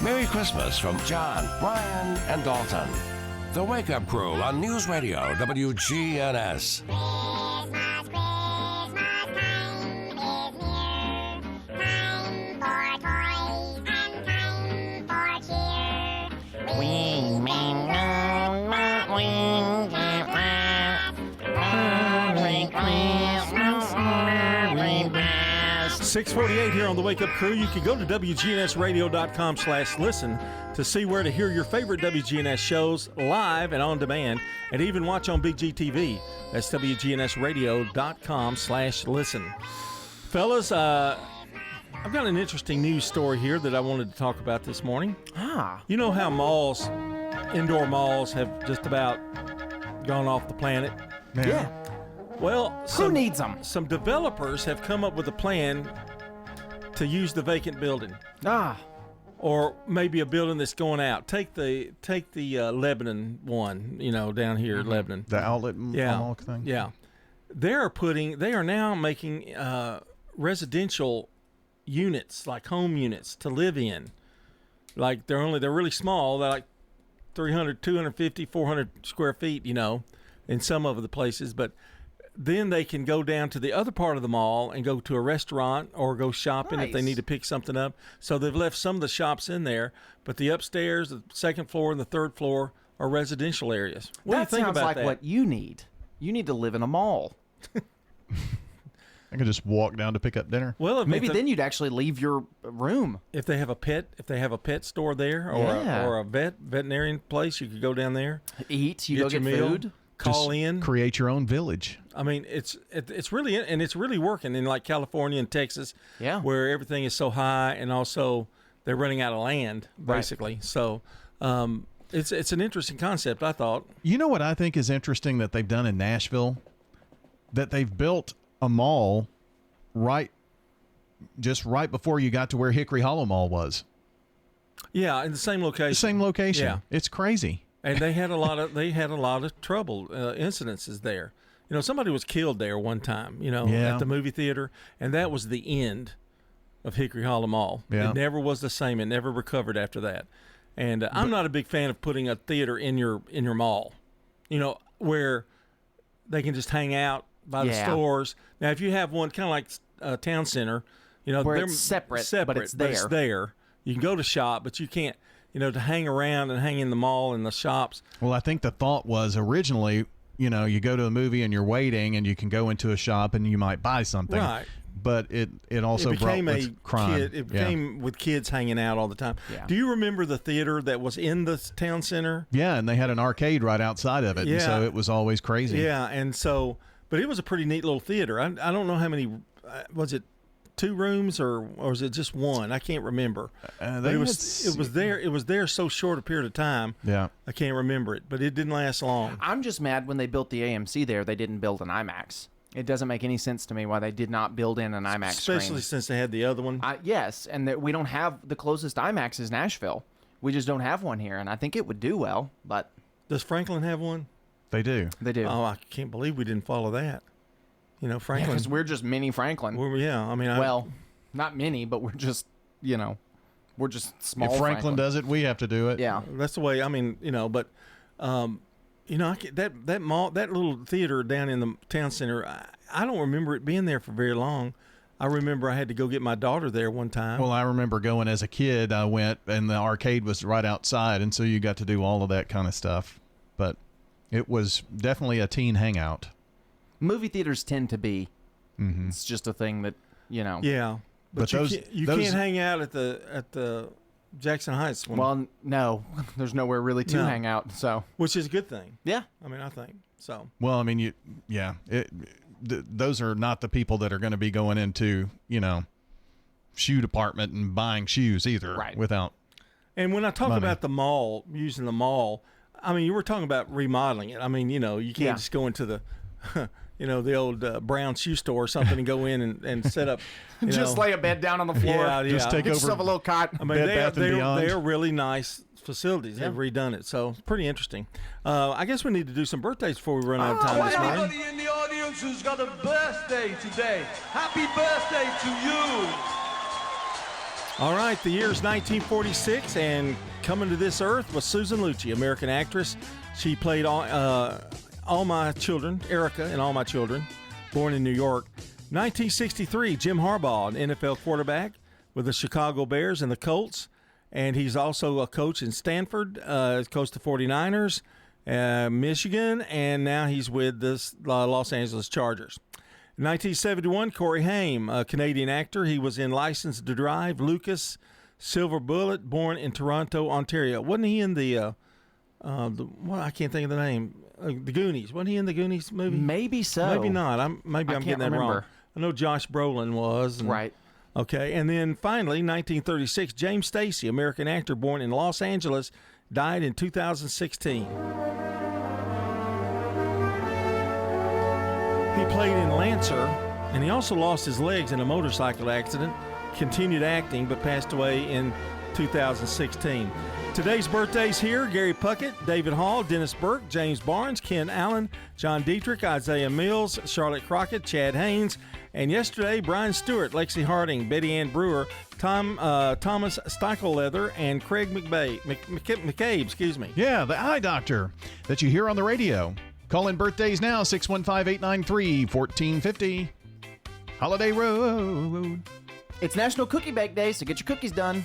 S1: Merry Christmas from John, Brian, and Dalton. The Wake Up Crew on News Radio WGNS.
S7: We may know what we get back. Merry Christmas, Merry Best.
S3: 6:48 here on the Wake Up Crew. You can go to WGNSradio.com/listen to see where to hear your favorite WGNS shows live and on demand, and even watch on Big G TV. That's WGNSradio.com/listen. Fellas, I've got an interesting news story here that I wanted to talk about this morning. You know how malls, indoor malls, have just about gone off the planet?
S4: Yeah.
S3: Well,
S4: who needs them?
S3: Some developers have come up with a plan to use the vacant building. Or maybe a building that's going out. Take the Lebanon one, you know, down here in Lebanon.
S5: The outlet mall thing?
S3: Yeah. They are now making residential units, like home units to live in. Like they're really small. They're like 300, 250, 400 square feet, you know, in some of the places. But then they can go down to the other part of the mall and go to a restaurant or go shopping if they need to pick something up. So they've left some of the shops in there, but the upstairs, the second floor, and the third floor are residential areas. What do you think about that?
S4: That sounds like what you need. You need to live in a mall.
S5: I could just walk down to pick up dinner.
S3: Well,
S4: maybe then you'd actually leave your room.
S3: If they have a pet store there or a veterinarian place, you could go down there,
S4: eat, you go get food,
S3: call in,
S5: create your own village.
S3: I mean, it's really and it's really working in like California and Texas, where everything is so high, and also they're running out of land basically. Right. So it's an interesting concept, I thought.
S5: You know what I think is interesting that they've done in Nashville? That they've built a mall right before you got to where Hickory Hollow Mall was.
S3: Yeah, in the same location.
S5: Yeah, it's crazy.
S3: And they had a lot of trouble incidences there. You know, somebody was killed there one time. You know, at the movie theater, and that was the end of Hickory Hollow Mall.
S5: Yeah.
S3: It never was the same. It never recovered after that. And I'm not a big fan of putting a theater in your mall. You know, where they can just hang out by the stores. Now, if you have one kind of like Town Center,
S4: where
S3: they're
S4: it's separate, but it's
S3: but it's there. You can go to shop, but you can't, to hang around and hang in the mall and the shops.
S5: Well, I think the thought was originally, you go to a movie and you're waiting, and you can go into a shop and you might buy something.
S3: Right.
S5: But it also brought with crime.
S3: It became with kids hanging out all the time.
S4: Yeah.
S3: Do you remember the theater that was in the Town Center?
S5: Yeah, and they had an arcade right outside of it, and so it was always crazy.
S3: Yeah, and so, but it was a pretty neat little theater. I don't know how many, was it 2 rooms or was it just one? I can't remember. But it was there so short a period of time.
S5: Yeah,
S3: I can't remember it, but it didn't last long.
S4: I'm just mad when they built the AMC there, they didn't build an IMAX. It doesn't make any sense to me why they did not build in an IMAX
S3: Especially
S4: screen.
S3: since they had the other one.
S4: Yes, and we don't have the closest IMAX is Nashville. We just don't have one here, and I think it would do well. But
S3: does Franklin have one?
S5: They do.
S4: They do.
S3: Oh, I can't believe we didn't follow that. Franklin.
S4: Because we're just mini Franklin. Not mini, but we're just we're just small.
S5: If Franklin does it, we have to do it.
S4: Yeah,
S3: that's the way. But. That mall, that little theater down in the Town Center, I don't remember it being there for very long. I remember I had to go get my daughter there one time.
S5: Well, I remember going as a kid. I went, and the arcade was right outside, and so you got to do all of that kind of stuff. But it was definitely a teen hangout.
S4: Movie theaters tend to be.
S5: Mm-hmm.
S4: It's just a thing that
S3: Yeah, but you can't hang out at the Jackson Heights one.
S4: Well, no, there's nowhere really to hang out, so
S3: which is a good thing.
S4: Yeah,
S3: I think so.
S5: Well, those are not the people that are going to be going into shoe department and buying shoes either.
S4: Right.
S5: Without.
S3: And when I talk
S5: money.
S3: about the mall, using the mall, you were talking about remodeling it. You can't just go into the. The old Brown shoe store or something and go in and set up.
S4: Just lay a bed down on the floor.
S5: Just take
S4: Get
S5: over.
S4: yourself a little cot.
S3: They're really nice facilities. They've redone it, so it's pretty interesting. I guess we need to do some birthdays before we run out of time this morning.
S2: Anybody in the audience who's got a birthday today, happy birthday to you.
S3: All right, the year's 1946, and coming to this earth was Susan Lucci, American actress. She played All My Children, Erica in All My Children, born in New York. 1963, Jim Harbaugh, an NFL quarterback with the Chicago Bears and the Colts. And he's also a coach in Stanford, coached the 49ers, Michigan, and now he's with the Los Angeles Chargers. 1971, Corey Haim, a Canadian actor. He was in License to Drive, Lucas, Silver Bullet, born in Toronto, Ontario. Wasn't he in the I can't think of the name. The Goonies. Wasn't he in the Goonies movie?
S4: Maybe so.
S3: Maybe not. I'm getting that wrong. I know Josh Brolin was.
S4: Right.
S3: Okay. And then finally, 1936, James Stacy, American actor born in Los Angeles, died in 2016. He played in Lancer, and he also lost his legs in a motorcycle accident, continued acting, but passed away in 2016. Today's birthdays here: Gary Puckett, David Hall, Dennis Burke, James Barnes, Ken Allen, John Dietrich, Isaiah Mills, Charlotte Crockett, Chad Haynes, and yesterday, Brian Stewart, Lexi Harding, Betty Ann Brewer, Thomas Steichel-Leather, and Craig McCabe,
S5: Yeah, the eye doctor that you hear on the radio. Call in birthdays now, 615-893-1450. Holiday Road.
S4: It's National Cookie Bake Day, so get your cookies done.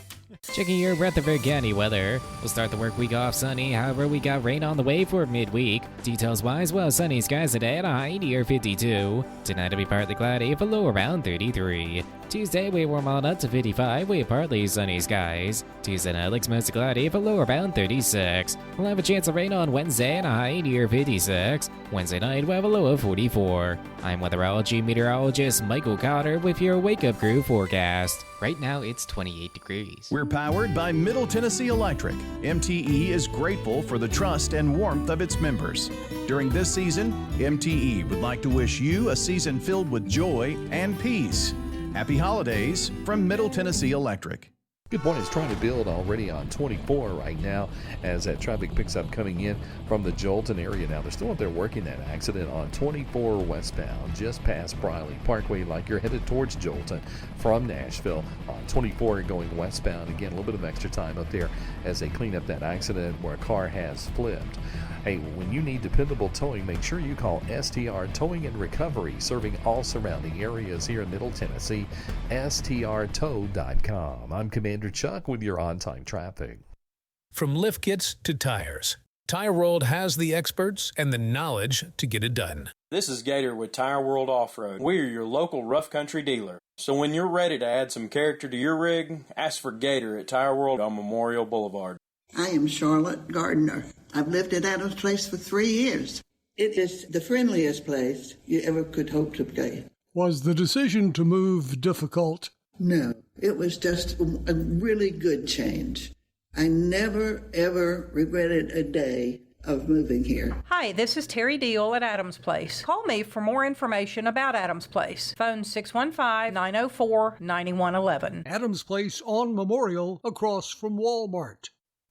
S12: Checking your Rutherford County weather. We'll start the work week off sunny, however, we got rain on the way for midweek. Details wise, well, sunny skies today at a high near 52. Tonight it'll be partly cloudy, for low around 33. Tuesday, we warm on up to 55 with partly sunny skies. Tuesday night looks mostly cloudy, for low around 36. We'll have a chance of rain on Wednesday and a high near 56. Wednesday night, we'll have a low of 44. I'm weatherology meteorologist Michael Cotter with your Wake Up Crew forecast. Right now, it's 28 degrees.
S14: We're powered by Middle Tennessee Electric. MTE is grateful for the trust and warmth of its members. During this season, MTE would like to wish you a season filled with joy and peace. Happy holidays from Middle Tennessee Electric.
S16: Good morning. It's trying to build already on 24 right now as that traffic picks up coming in from the Jolton area. Now, they're still out there working that accident on 24 westbound, just past Briley Parkway, like you're headed towards Jolton from Nashville. On 24 going westbound, again, a little bit of extra time up there as they clean up that accident where a car has flipped. Hey, when you need dependable towing, make sure you call STR Towing and Recovery, serving all surrounding areas here in Middle Tennessee. STRtow.com. I'm Commander Chuck with your on-time traffic.
S17: From lift kits to tires, Tire World has the experts and the knowledge to get it done.
S18: This is Gator with Tire World Off-Road. We're your local rough country dealer. So when you're ready to add some character to your rig, ask for Gator at Tire World on Memorial Boulevard.
S19: I am Charlotte Gardner. I've lived at Adams Place for 3 years. It is the friendliest place you ever could hope to be.
S29: Was the decision to move difficult?
S19: No, it was just a really good change. I never, ever regretted a day of moving here.
S15: Hi, this is Terry Deal at Adams Place. Call me for more information about Adams Place. Phone 615-904-9111.
S29: Adams Place on Memorial, across from Walmart.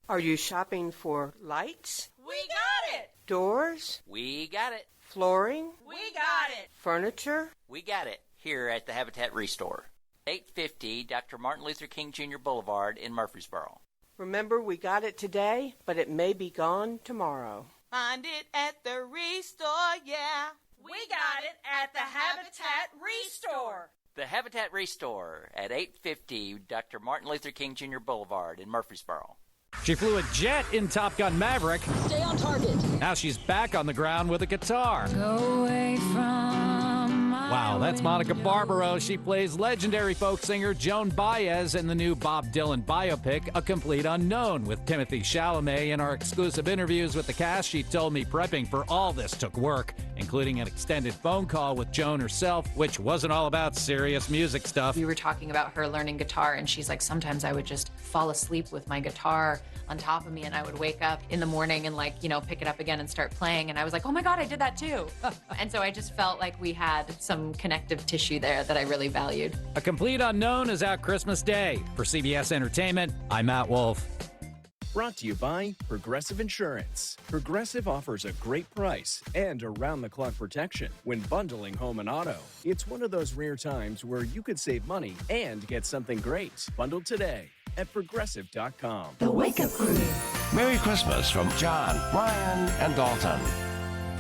S20: Are you shopping for lights?
S21: We got it!
S20: Doors?
S21: We got it.
S20: Flooring?
S21: We got it.
S20: Furniture?
S21: We got it here at the Habitat Restore. 850 Dr. Martin Luther King Jr. Boulevard in Murfreesboro.
S20: Remember, we got it today, but it may be gone tomorrow.
S21: Find it at the Restore, yeah. We got it at the Habitat Restore. The Habitat Restore at 850 Dr. Martin Luther King Jr. Boulevard in Murfreesboro.
S22: She flew a jet in Top Gun Maverick.
S21: Stay on target.
S22: Now she's back on the ground with a guitar.
S26: Go away from my
S22: Wow, that's Monica Barbaro. She plays legendary folk singer Joan Baez in the new Bob Dylan biopic, A Complete Unknown, with Timothy Chalamet. In our exclusive interviews with the cast, she told me prepping for all this took work, including an extended phone call with Joan herself, which wasn't all about serious music stuff.
S27: We were talking about her learning guitar, and she's like, sometimes I would just fall asleep with my guitar on top of me, and I would wake up in the morning and pick it up again and start playing. And I was like, oh my God, I did that too. And so I just felt like we had some connective tissue there that I really valued.
S22: A Complete Unknown is out Christmas Day. For CBS Entertainment, I'm Matt Wolf.
S28: Brought to you by Progressive Insurance. Progressive offers a great price and around-the-clock protection when bundling home and auto. It's one of those rare times where you could save money and get something great. Bundle today at Progressive.com.
S1: The Wake Up Crew. Merry Christmas from John, Brian, and Dalton.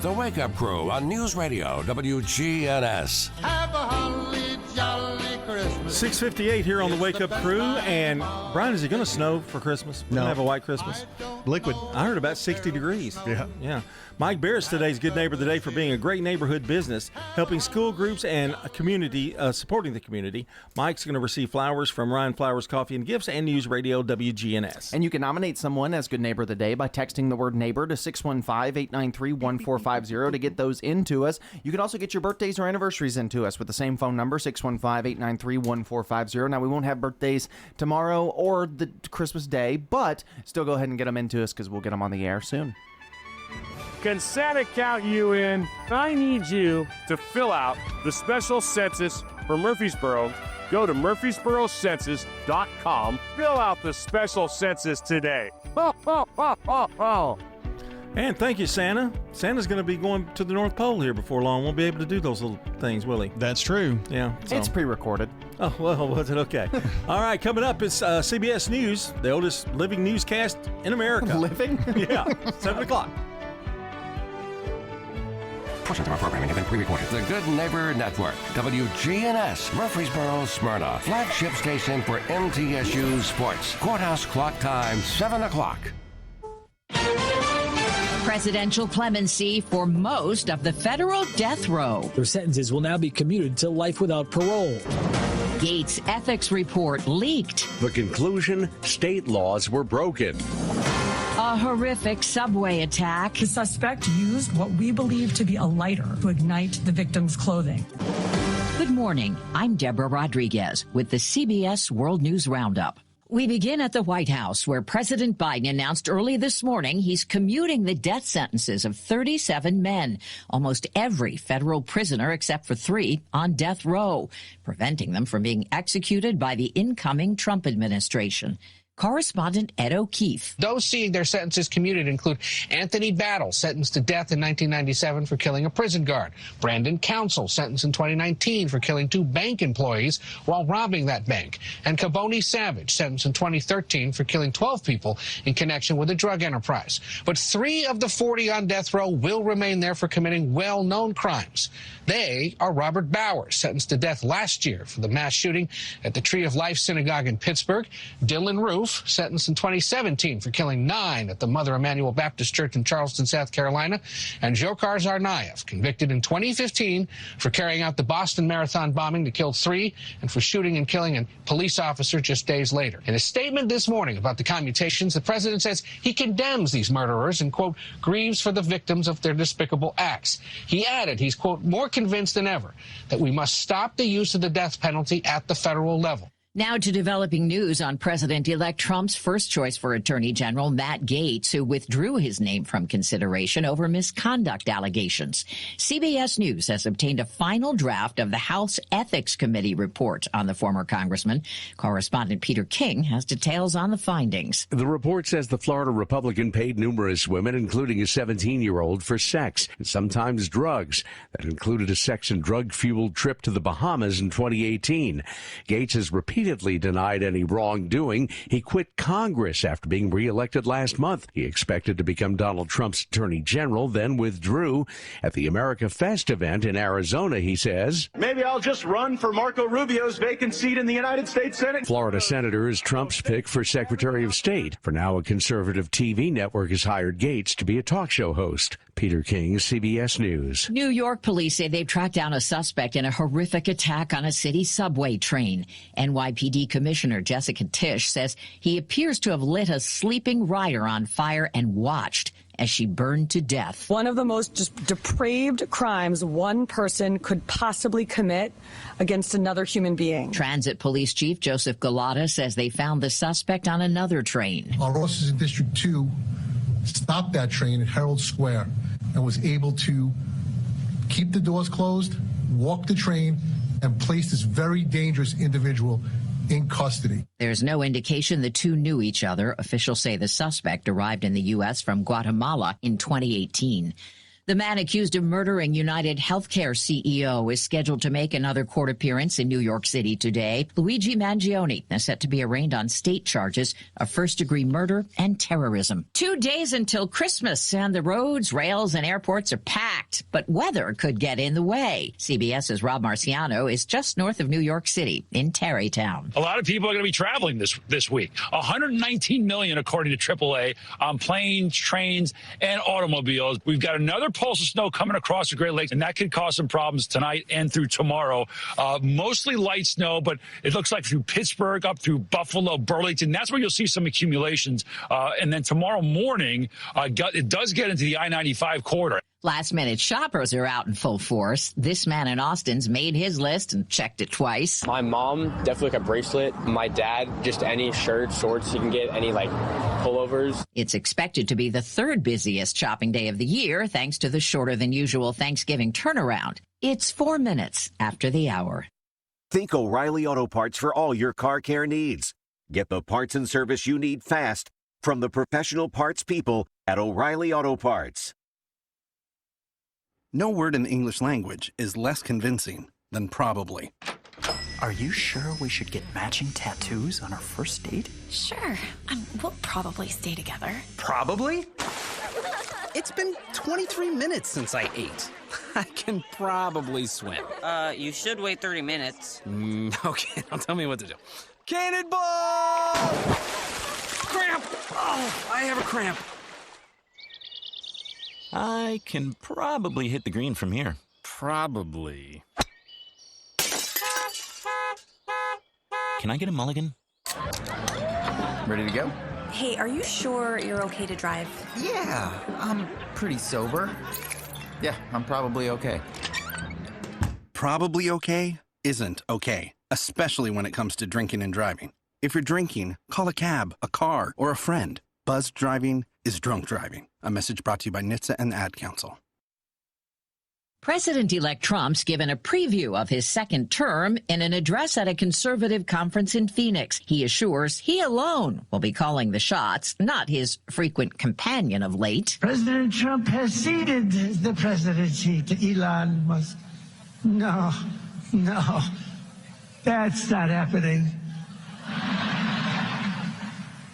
S1: The Wake Up Crew on News Radio WGNS.
S2: Have a holly jolly Christmas.
S3: 6:58 here on the Wake Up Crew. And Brian, is it going to snow for Christmas? We're
S5: No.
S3: going to have a white Christmas?
S5: Liquid.
S3: I heard about 60 degrees.
S5: Yeah.
S3: Mike Barrett's today's Good Neighbor of the Day for being a great neighborhood business, helping school groups and a community, supporting the community. Mike's going to receive flowers from Ryan Flowers Coffee and Gifts and News Radio WGNS.
S4: And you can nominate someone as Good Neighbor of the Day by texting the word neighbor to 615-893-1450 to get those into us. You can also get your birthdays or anniversaries into us with the same phone number, 615-893-1450. Now, we won't have birthdays tomorrow or the Christmas Day, but still go ahead and get them into us because we'll get them on the air soon.
S30: Can Santa count you in? I need you to fill out the special census for Murfreesboro. Go to murfreesborocensus.com. Fill out the special census today. Ho, ho, ho, ho, ho.
S3: And thank you, Santa. Santa's going to be going to the North Pole here before long. Won't be able to do those little things, will he?
S5: That's true.
S3: Yeah.
S4: It's pre-recorded.
S3: Oh, well, was it? Okay. All right, coming up is CBS News, the oldest living newscast in America.
S4: Living?
S3: Yeah, 7 o'clock.
S1: Portions of our programming have been pre-recorded. The Good Neighbor Network, WGNS, Murfreesboro, Smyrna, flagship station for MTSU Sports. Courthouse clock time, 7 o'clock.
S31: Presidential clemency for most of the federal death row.
S32: Their sentences will now be commuted to life without parole.
S31: Gates ethics report leaked.
S33: The conclusion, state laws were broken.
S31: A horrific subway attack.
S34: The suspect used what we believe to be a lighter to ignite the victim's clothing.
S31: Good morning. I'm Deborah Rodriguez with the CBS World News Roundup. We begin at the White House, where President Biden announced early this morning he's commuting the death sentences of 37 men, almost every federal prisoner except for 3 on death row, preventing them from being executed by the incoming Trump administration. Correspondent Ed O'Keefe.
S6: Those seeing their sentences commuted include Anthony Battle, sentenced to death in 1997 for killing a prison guard. Brandon Council, sentenced in 2019 for killing 2 bank employees while robbing that bank. And Kavoni Savage, sentenced in 2013 for killing 12 people in connection with a drug enterprise. But 3 of the 40 on death row will remain there for committing well-known crimes. They are Robert Bowers, sentenced to death last year for the mass shooting at the Tree of Life Synagogue in Pittsburgh. Dylan Roof, sentenced in 2017 for killing 9 at the Mother Emanuel Baptist Church in Charleston, South Carolina. And Dzhokhar Tsarnaev, convicted in 2015 for carrying out the Boston Marathon bombing that killed 3 and for shooting and killing a police officer just days later. In a statement this morning about the commutations, the president says he condemns these murderers and, quote, grieves for the victims of their despicable acts. He added he's, quote, more convinced than ever that we must stop the use of the death penalty at the federal level.
S31: Now to developing news on President-elect Trump's first choice for Attorney General, Matt Gaetz, who withdrew his name from consideration over misconduct allegations. CBS News has obtained a final draft of the House Ethics Committee report on the former congressman. Correspondent Peter King has details on the findings.
S33: The report says the Florida Republican paid numerous women, including a 17-year-old, for sex and sometimes drugs. That included a sex and drug-fueled trip to the Bahamas in 2018. Gaetz has repeatedly denied any wrongdoing. He quit Congress after being reelected last month. He expected to become Donald Trump's attorney general, then withdrew. At the America Fest event in Arizona, he says,
S2: Maybe I'll just run for Marco Rubio's vacant seat in the United States Senate.
S33: Florida senator is Trump's pick for Secretary of State. For now, a conservative TV network has hired Gaetz to be a talk show host. Peter King, CBS News.
S31: New York police say they've tracked down a suspect in a horrific attack on a city subway train. NYPD Commissioner Jessica Tisch says he appears to have lit a sleeping rider on fire and watched as she burned to death.
S34: One of the most just depraved crimes one person could possibly commit against another human being.
S31: Transit Police Chief Joseph Galata says they found the suspect on another train.
S7: Our officers in District 2 stopped that train at Herald Square and was able to keep the doors closed, walk the train, and place this very dangerous individual in custody.
S31: There's no indication the two knew each other. Officials say the suspect arrived in the U.S. from Guatemala in 2018. The man accused of murdering United Healthcare CEO is scheduled to make another court appearance in New York City today. Luigi Mangione is set to be arraigned on state charges of first-degree murder and terrorism. 2 days until Christmas, and the roads, rails, and airports are packed, but weather could get in the way. CBS's Rob Marciano is just north of New York City in Tarrytown.
S8: A lot of people are going to be traveling this week. 119 million, according to AAA, on planes, trains, and automobiles. We've got another pulse of snow coming across the Great Lakes, and that could cause some problems tonight and through tomorrow. Mostly light snow, but it looks like through Pittsburgh, up through Buffalo, Burlington. That's where you'll see some accumulations. And then tomorrow morning, it does get into the I-95 corridor.
S31: Last-minute shoppers are out in full force. This man in Austin's made his list and checked it twice.
S9: My mom, definitely like a bracelet. My dad, just any shirts, shorts he can get, any like pullovers.
S31: It's expected to be the third busiest shopping day of the year, thanks to the shorter-than-usual Thanksgiving turnaround. It's 4 minutes after the hour.
S10: Think O'Reilly Auto Parts for all your car care needs. Get the parts and service you need fast from the professional parts people at O'Reilly Auto Parts.
S11: No word in the English language is less convincing than probably.
S12: Are you sure we should get matching tattoos on our first date?
S13: Sure. We'll probably stay together.
S11: Probably? It's been 23 minutes since I ate. I can probably swim.
S14: You should wait 30 minutes.
S11: Okay, now tell me what to do. Cannonball! Cramp! Oh, I have a cramp.
S16: I can probably hit the green from here.
S11: Probably.
S16: Can I get a mulligan?
S12: Ready to go?
S13: Hey, are you sure you're okay to drive?
S12: Yeah, I'm pretty sober. Yeah, I'm probably okay.
S11: Probably okay isn't okay, especially when it comes to drinking and driving. If you're drinking, call a cab, a car, or a friend. Buzzed driving is drunk driving. A message brought to you by NHTSA and the Ad Council.
S31: President-elect Trump's given a preview of his second term in an address at a conservative conference in Phoenix. He assures he alone will be calling the shots, not his frequent companion of late.
S15: President Trump has ceded the presidency to Elon Musk. No, that's not happening.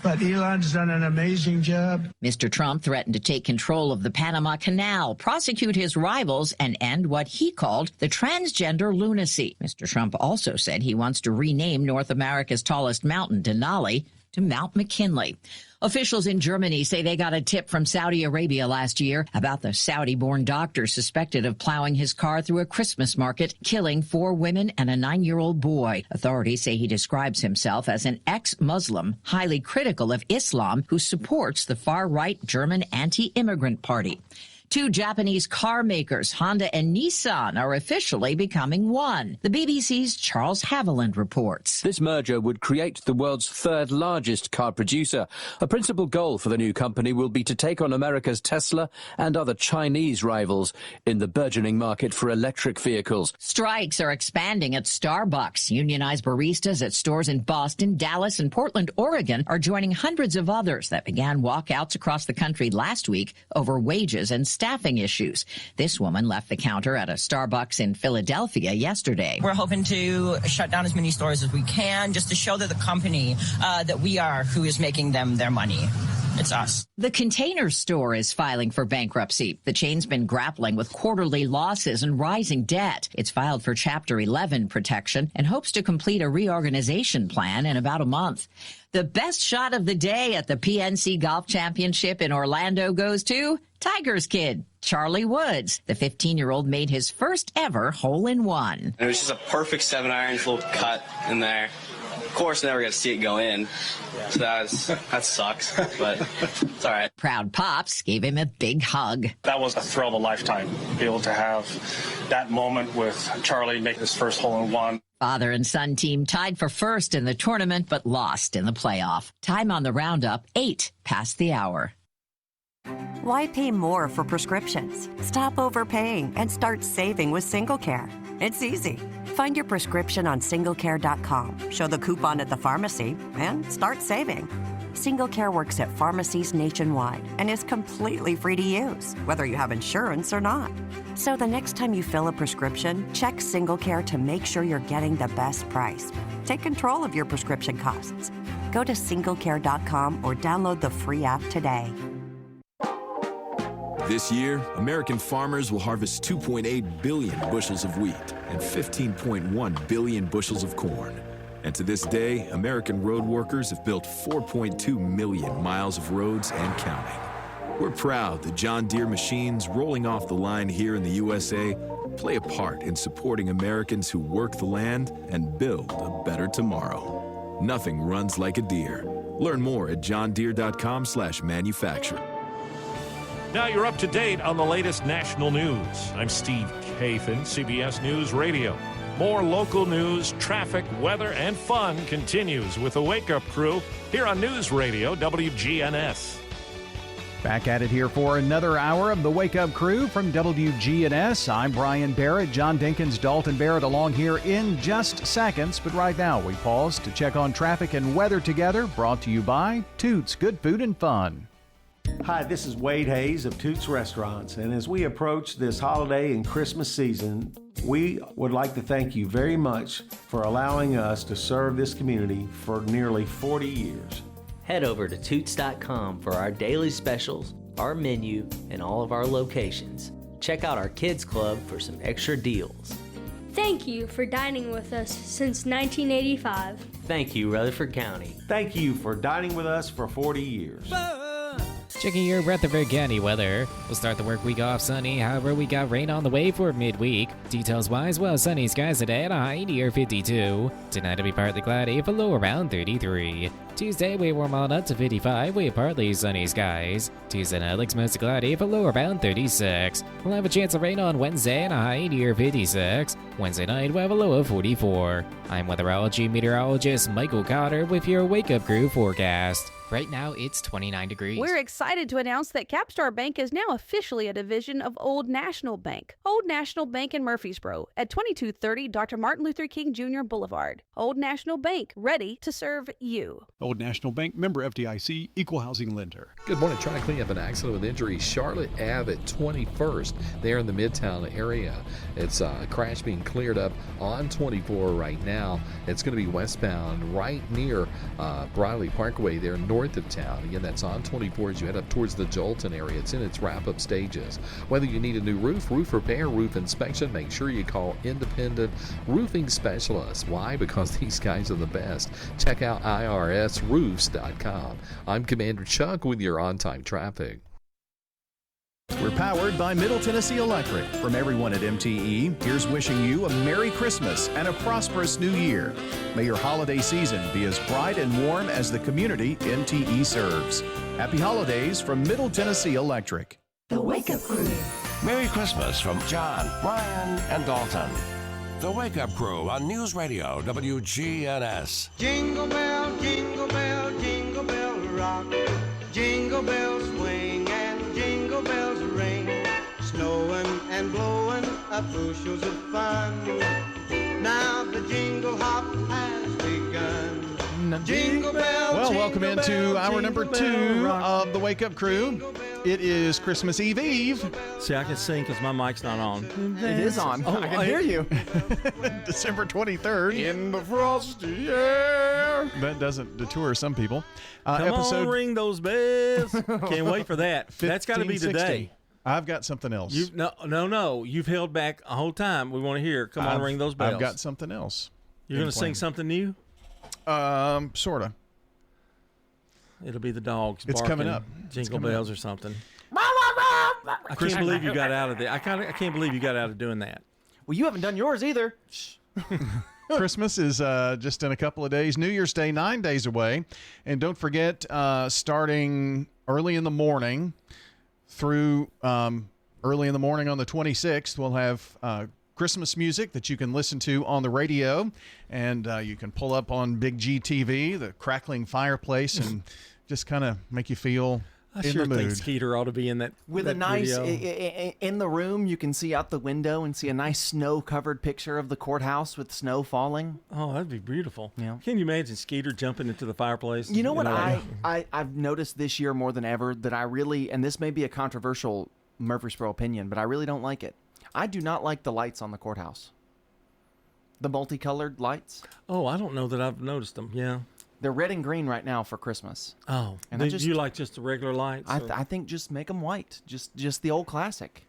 S15: But Elon's done an amazing job.
S31: Mr. Trump threatened to take control of the Panama Canal, prosecute his rivals, and end what he called the transgender lunacy. Mr. Trump also said he wants to rename North America's tallest mountain, Denali, to Mount McKinley. Officials in Germany say they got a tip from Saudi Arabia last year about the Saudi-born doctor suspected of plowing his car through a Christmas market, killing 4 women and a 9-year-old boy. Authorities say he describes himself as an ex-Muslim, highly critical of Islam, who supports the far-right German anti-immigrant party. 2 Japanese car makers, Honda and Nissan, are officially becoming one. The BBC's Charles Haviland reports.
S17: This merger would create the world's 3rd largest car producer. A principal goal for the new company will be to take on America's Tesla and other Chinese rivals in the burgeoning market for electric vehicles.
S31: Strikes are expanding at Starbucks. Unionized baristas at stores in Boston, Dallas, and Portland, Oregon are joining hundreds of others that began walkouts across the country last week over wages and staffing issues. This woman left the counter at a Starbucks in Philadelphia yesterday.
S18: We're hoping to shut down as many stores as we can just to show that the company that we are who is making them their money. It's us.
S31: The Container Store is filing for bankruptcy. The chain's been grappling with quarterly losses and rising debt. It's filed for Chapter 11 protection and hopes to complete a reorganization plan in about a month. The best shot of the day at the PNC Golf Championship in Orlando goes to Tiger's kid, Charlie Woods. The 15-year-old made his first ever hole-in-one.
S19: It was just a perfect 7-iron, little cut in there. Of course, never got to see it go in, so that sucks, but it's all right.
S31: Proud Pops gave him a big hug.
S20: That was a thrill of a lifetime, be able to have that moment with Charlie make his first hole-in-one.
S31: Father and son team tied for first in the tournament, but lost in the playoff. Time on the roundup, 8 past the hour.
S21: Why pay more for prescriptions? Stop overpaying and start saving with SingleCare. It's easy. Find your prescription on SingleCare.com, show the coupon at the pharmacy, and start saving. SingleCare works at pharmacies nationwide and is completely free to use, whether you have insurance or not. So the next time you fill a prescription, check SingleCare to make sure you're getting the best price. Take control of your prescription costs. Go to SingleCare.com or download the free app today.
S22: This year, American farmers will harvest 2.8 billion bushels of wheat and 15.1 billion bushels of corn. And to this day, American road workers have built 4.2 million miles of roads and counting. We're proud that John Deere machines rolling off the line here in the USA play a part in supporting Americans who work the land and build a better tomorrow. Nothing runs like a Deere. Learn more at johndeere.com/manufacturer.
S23: Now you're up to date on the latest national news. I'm Steve Kathan, CBS News Radio. More local news, traffic, weather, and fun continues with the Wake Up Crew here on News Radio WGNS.
S5: Back at it here for another hour of the Wake Up Crew from WGNS. I'm Brian Barrett, John Dinkins, Dalton Barrett along here in just seconds. But right now we pause to check on traffic and weather together, brought to you by Toots Good Food and Fun.
S24: Hi, this is Wade Hayes of Toots Restaurants, and as we approach this holiday and Christmas season, we would like to thank you very much for allowing us to serve this community for nearly 40 years.
S25: Head over to Toots.com for our daily specials, our menu, and all of our locations. Check out our Kids Club for some extra deals.
S26: Thank you for dining with us since 1985.
S25: Thank you, Rutherford County.
S24: Thank you for dining with us for 40 years.
S27: Checking your Rutherford County weather. We'll start the work week off sunny, however we got rain on the way for midweek. Details wise, well, sunny skies today at a high near 52. Tonight it'll be partly cloudy for low around 33. Tuesday we warm on up to 55 with partly sunny skies. Tuesday night looks mostly cloudy for low around 36. We'll have a chance of rain on Wednesday and a high near 56. Wednesday night we'll have a low of 44. I'm weatherology meteorologist Michael Cotter with your Wake Up Crew forecast. Right now, it's 29 degrees.
S1: We're excited to announce that Capstar Bank is now officially a division of Old National Bank. Old National Bank in Murfreesboro at 2230 Dr. Martin Luther King Jr. Boulevard. Old National Bank, ready to serve you.
S2: Old National Bank, member FDIC, equal housing lender.
S3: Good morning. Trying to clean up an accident with injury. Charlotte Ave at 21st, there in the Midtown area. It's a crash being cleared up on 24 right now. It's going to be westbound right near Briley Parkway there north of town. Again, that's on 24 as you head up towards the Jolton area. It's in its wrap-up stages. Whether you need a new roof, roof repair, roof inspection, make sure you call Independent Roofing Specialists. Why? Because these guys are the best. Check out irsroofs.com. I'm Commander Chuck with your on-time traffic.
S5: We're powered by Middle Tennessee Electric. From everyone at MTE, here's wishing you a Merry Christmas and a prosperous New Year. May your holiday season be as bright and warm as the community MTE serves. Happy holidays from Middle Tennessee Electric.
S4: The Wake Up Crew.
S6: Merry Christmas from John, Brian, and Dalton. The Wake Up Crew on News Radio WGNS.
S7: Jingle bell, jingle bell, jingle bell rock. Jingle bells swing and jingle bells ring. Snowing and blowing up bushels of fun. Now the jingle hop has begun. Jingle bell.
S5: Well, welcome
S7: jingle
S5: into
S7: bell,
S5: hour number
S7: jingle
S5: 2
S7: bell rock.
S5: of the Wake Up Crew. It is Christmas Eve.
S8: See, I can sing because my mic's not on.
S9: It is on.
S8: Oh,
S9: I can hear you.
S5: December 23rd.
S8: In the frosty air.
S5: That doesn't deter some people.
S8: Come on, ring those bells. Can't wait for that. That's got to be
S5: 1560.
S8: today.
S5: I've got something else.
S8: No. You've held back a whole time. We want to hear. Come on, ring those bells.
S5: I've got something else.
S8: You're going to sing something new?
S5: Sort of.
S8: It'll be the dogs.
S5: It's coming up.
S8: Jingle bells or something. I can't believe you got out of there. I can't believe you got out of doing that.
S9: Well, you haven't done yours either.
S5: Christmas is just in a couple of days. New Year's Day, 9 days away. And don't forget, starting early in the morning through early in the morning on the 26th, we'll have Christmas music that you can listen to on the radio. And you can pull up on Big G TV, the crackling fireplace, and just kind of make you feel
S8: I
S5: in
S8: sure
S5: the
S8: think
S5: mood.
S8: Skeeter ought to be in that.
S9: With
S8: that
S9: a nice,
S8: video.
S9: in the room, you can see out the window and see a nice snow-covered picture of the courthouse with snow falling.
S8: Oh, that'd be beautiful.
S9: Yeah.
S8: Can you imagine Skeeter jumping into the fireplace?
S9: You know what I've noticed this year more than ever that I really, and this may be a controversial Murfreesboro opinion, but I really don't like it. I do not like the lights on the courthouse. The multicolored lights.
S8: Oh, I don't know that I've noticed them. Yeah.
S9: They're red and green right now for Christmas.
S8: Oh,
S9: and
S8: do you like just the regular lights?
S9: I think just make them white, just the old classic.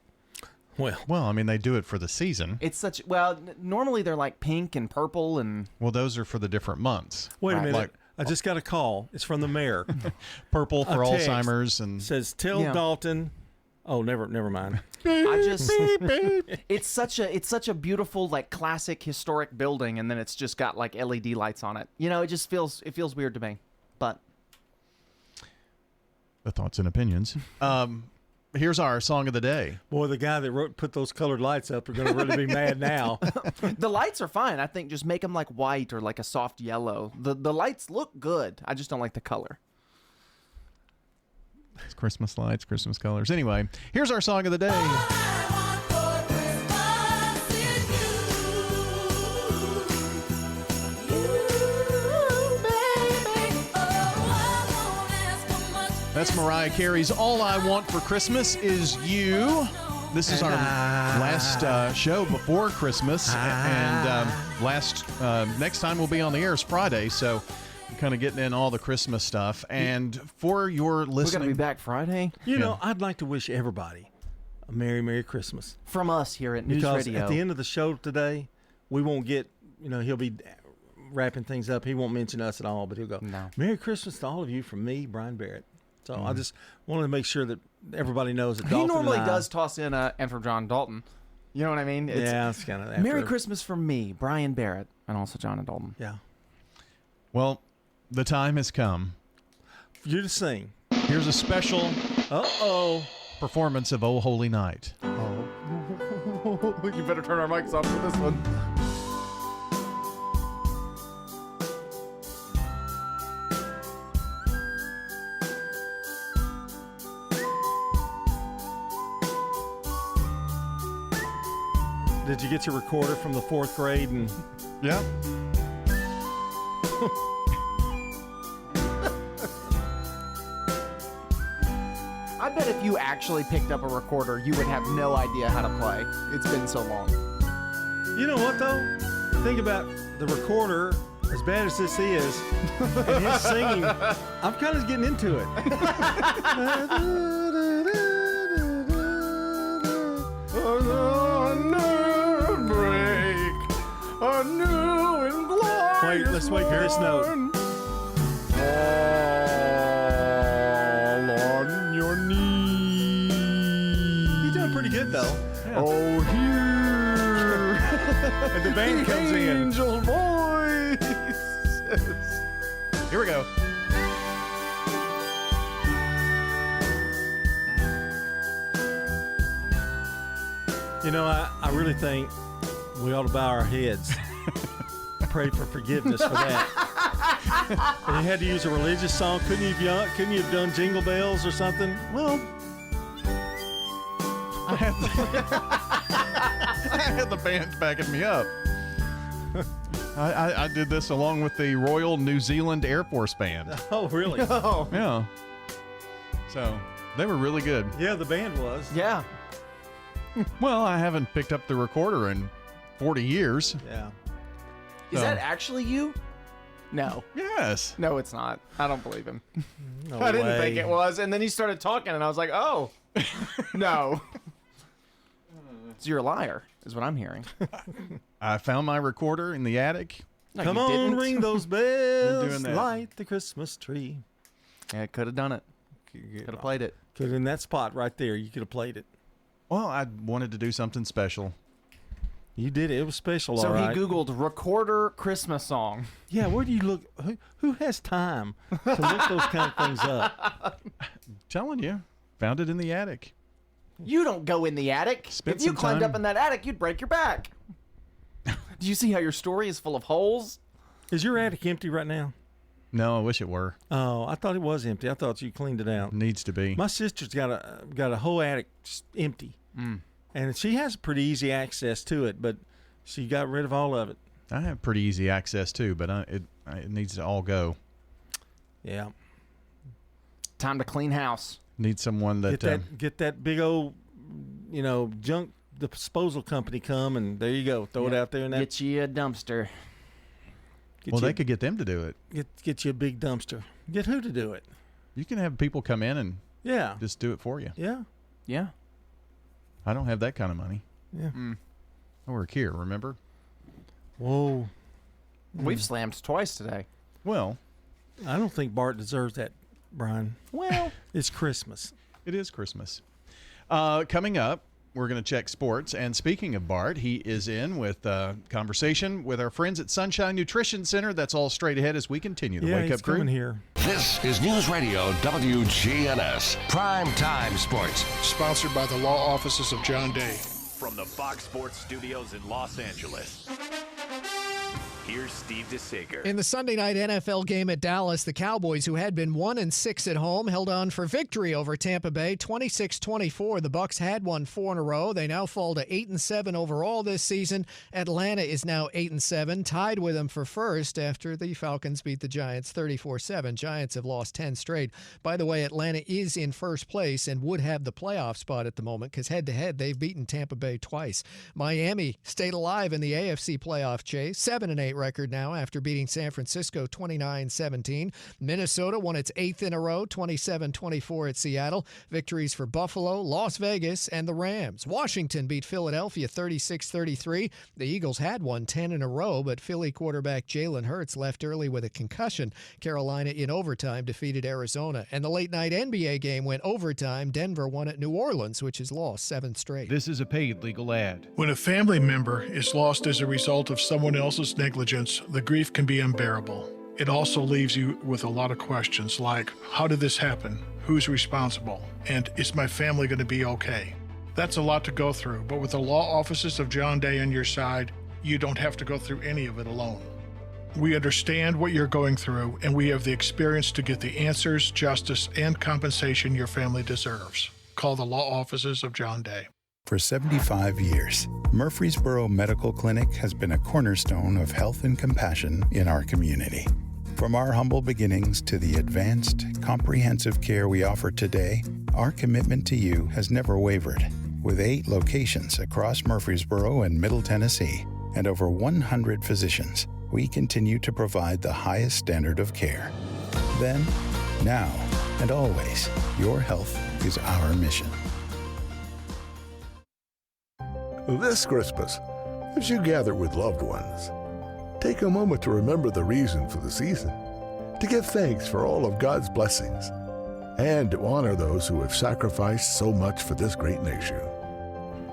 S8: Well,
S5: I mean, they do it for the season.
S9: It's such normally they're like pink and purple and.
S5: Well, those are for the different months.
S8: Wait a minute.
S5: Like,
S8: I just got a call. It's from the mayor.
S5: Purple for Alzheimer's and
S8: says tell Dalton. Oh, never mind.
S9: I just it's such a beautiful like classic historic building, and then it's just got like LED lights on it. You know, it feels weird to me. But
S5: the thoughts and opinions. Here's our song of the day.
S8: Boy, the guy that put those colored lights up are going to really be mad now.
S9: The lights are fine. I think just make them like white or like a soft yellow. The lights look good. I just don't like the color.
S5: It's Christmas lights, Christmas colors. Anyway, here's our song of the day. That's Mariah Carey's All I Want for Christmas Is You. This is our last show before Christmas. And next time we'll be on the air is Friday. So kind of getting in all the Christmas stuff. And for your listening.
S9: We're going to be back Friday.
S8: You know, I'd like to wish everybody a Merry Christmas.
S9: From us here at News Radio.
S8: Because at the end of the show today, we won't get, he'll be wrapping things up. He won't mention us at all, but he'll go, Merry Christmas to all of you from me, Brian Barrett. So I just wanted to make sure that everybody knows that Dalton
S9: he normally does toss in and from John Dalton. You know what I mean?
S8: It's kind of
S9: Merry Christmas from me, Brian Barrett, and also John and Dalton.
S8: Yeah.
S5: Well, the time has come
S8: for you to sing.
S5: Here's a special performance of Oh Holy Night.
S9: Oh. You better turn our mics off for this one.
S8: Did you get your recorder from the 4th grade? And
S4: yeah.
S9: I bet if you actually picked up a recorder, you would have no idea how to play. It's been so long.
S8: You know what, though? Think about the recorder, as bad as this is, and his singing. I'm kind of getting into it.
S4: A new and glorious
S8: Wait, let's wait for this note.
S4: All on your knees.
S8: You're doing pretty good, though.
S4: Yeah. Oh, here.
S8: And the band comes in.
S4: Angel voices.
S8: Here we go. You know, I really think we ought to bow our heads. Pray for forgiveness for that. And you had to use a religious song. Couldn't you have done Jingle Bells or something?
S4: Well, I had the band backing me up. I did this along with the Royal New Zealand Air Force Band.
S8: Oh, really?
S4: Oh. Yeah. So they were really good.
S8: Yeah, the band was.
S9: Yeah.
S4: Well, I haven't picked up the recorder in 40 years.
S8: Yeah.
S9: Is that actually you? No.
S4: Yes.
S9: No, it's not. I don't believe him.
S8: No
S9: I didn't
S8: way.
S9: think it was. And then he started talking, and I was like, oh, no. So you're a liar, is what I'm hearing.
S4: I found my recorder in the attic.
S9: No,
S8: Come
S9: you
S8: on,
S9: didn't.
S8: ring those
S4: Been
S8: bells,
S4: doing that.
S8: light the Christmas tree.
S9: Yeah, could have done it. Could have played it.
S8: Could in that spot right there, you could have played it.
S4: Well, I wanted to do something special.
S8: You did it. It was special,
S9: So
S8: all right.
S9: he Googled recorder Christmas song.
S8: Yeah, where do you look? Who has time to look those kind of things up?
S4: Telling you, found it in the attic.
S9: You don't go in the attic.
S4: Spent
S9: If you
S4: some
S9: climbed
S4: time-
S9: up in that attic, you'd break your back. Do you see how your story is full of holes?
S8: Is your attic empty right now?
S4: No, I wish it were.
S8: Oh, I thought it was empty. I thought you cleaned it out.
S4: Needs to be.
S8: My sister's got a whole attic just empty, and she has pretty easy access to it, but she got rid of all of it.
S4: I have pretty easy access too, but it needs to all go.
S8: Yeah.
S9: Time to clean house.
S4: Need someone that,
S8: Get that big old, junk disposal company come, and there you go. Throw it out there in that.
S9: Get you a dumpster.
S4: they could get them to do it.
S8: Get you a big dumpster. Get who to do it?
S4: You can have people come in and
S8: Yeah.
S4: just do it for you.
S8: Yeah.
S9: Yeah.
S4: I don't have that kind of money.
S8: Yeah.
S4: I work here, remember?
S8: Whoa.
S9: We've slammed twice today.
S4: Well,
S8: I don't think Bart deserves that, Brian.
S9: Well,
S8: it's Christmas.
S4: It is Christmas. Coming up, we're going to check sports. And speaking of Bart, he is in with conversation with our friends at Sunshine Nutrition Center. That's all straight ahead as we continue the Wake Up Crew.
S8: Here.
S6: This is News Radio WGNS Prime Time Sports.
S10: Sponsored by the law offices of John Day.
S11: From the Fox Sports Studios in Los Angeles, here's Steve DeSager.
S12: In the Sunday night NFL game at Dallas, the Cowboys, who had been 1-6 at home, held on for victory over Tampa Bay, 26-24. The Bucs had won 4 in a row. They now fall to 8-7 overall this season. Atlanta is now 8-7, tied with them for first after the Falcons beat the Giants 34-7. Giants have lost 10 straight. By the way, Atlanta is in first place and would have the playoff spot at the moment because head-to-head they've beaten Tampa Bay twice. Miami stayed alive in the AFC playoff chase, 7-8 record now after beating San Francisco 29-17. Minnesota won its 8th in a row, 27-24 at Seattle. Victories for Buffalo, Las Vegas, and the Rams. Washington beat Philadelphia 36-33. The Eagles had won 10 in a row, but Philly quarterback Jalen Hurts left early with a concussion. Carolina in overtime defeated Arizona. And the late-night NBA game went overtime. Denver won at New Orleans, which has lost 7 straight.
S2: This is a paid legal ad.
S10: When a family member is lost as a result of someone else's negligence, the grief can be unbearable. It also leaves you with a lot of questions like, how did this happen? Who's responsible? And is my family going to be okay? That's a lot to go through, but with the law offices of John Day on your side, you don't have to go through any of it alone. We understand what you're going through, and we have the experience to get the answers, justice, and compensation your family deserves. Call the law offices of John Day.
S13: For 75 years, Murfreesboro Medical Clinic has been a cornerstone of health and compassion in our community. From our humble beginnings to the advanced, comprehensive care we offer today, our commitment to you has never wavered. With 8 locations across Murfreesboro and Middle Tennessee and over 100 physicians, we continue to provide the highest standard of care. Then, now, and always, your health is our mission.
S14: This Christmas, as you gather with loved ones, take a moment to remember the reason for the season, to give thanks for all of God's blessings, and to honor those who have sacrificed so much for this great nation.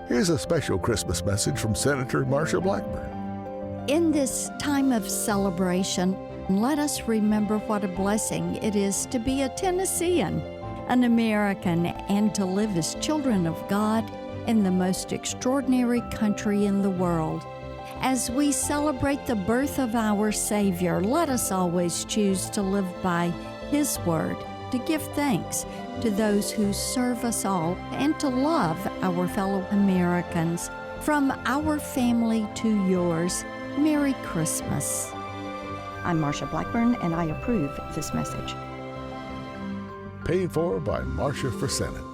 S14: Here's a special Christmas message from Senator Marsha Blackburn.
S15: In this time of celebration, let us remember what a blessing it is to be a Tennessean, an American, and to live as children of God in the most extraordinary country in the world. As we celebrate the birth of our Savior, let us always choose to live by His Word, to give thanks to those who serve us all, and to love our fellow Americans. From our family to yours, Merry Christmas.
S16: I'm Marsha Blackburn, and I approve this message.
S14: Paid for by Marsha for Senate.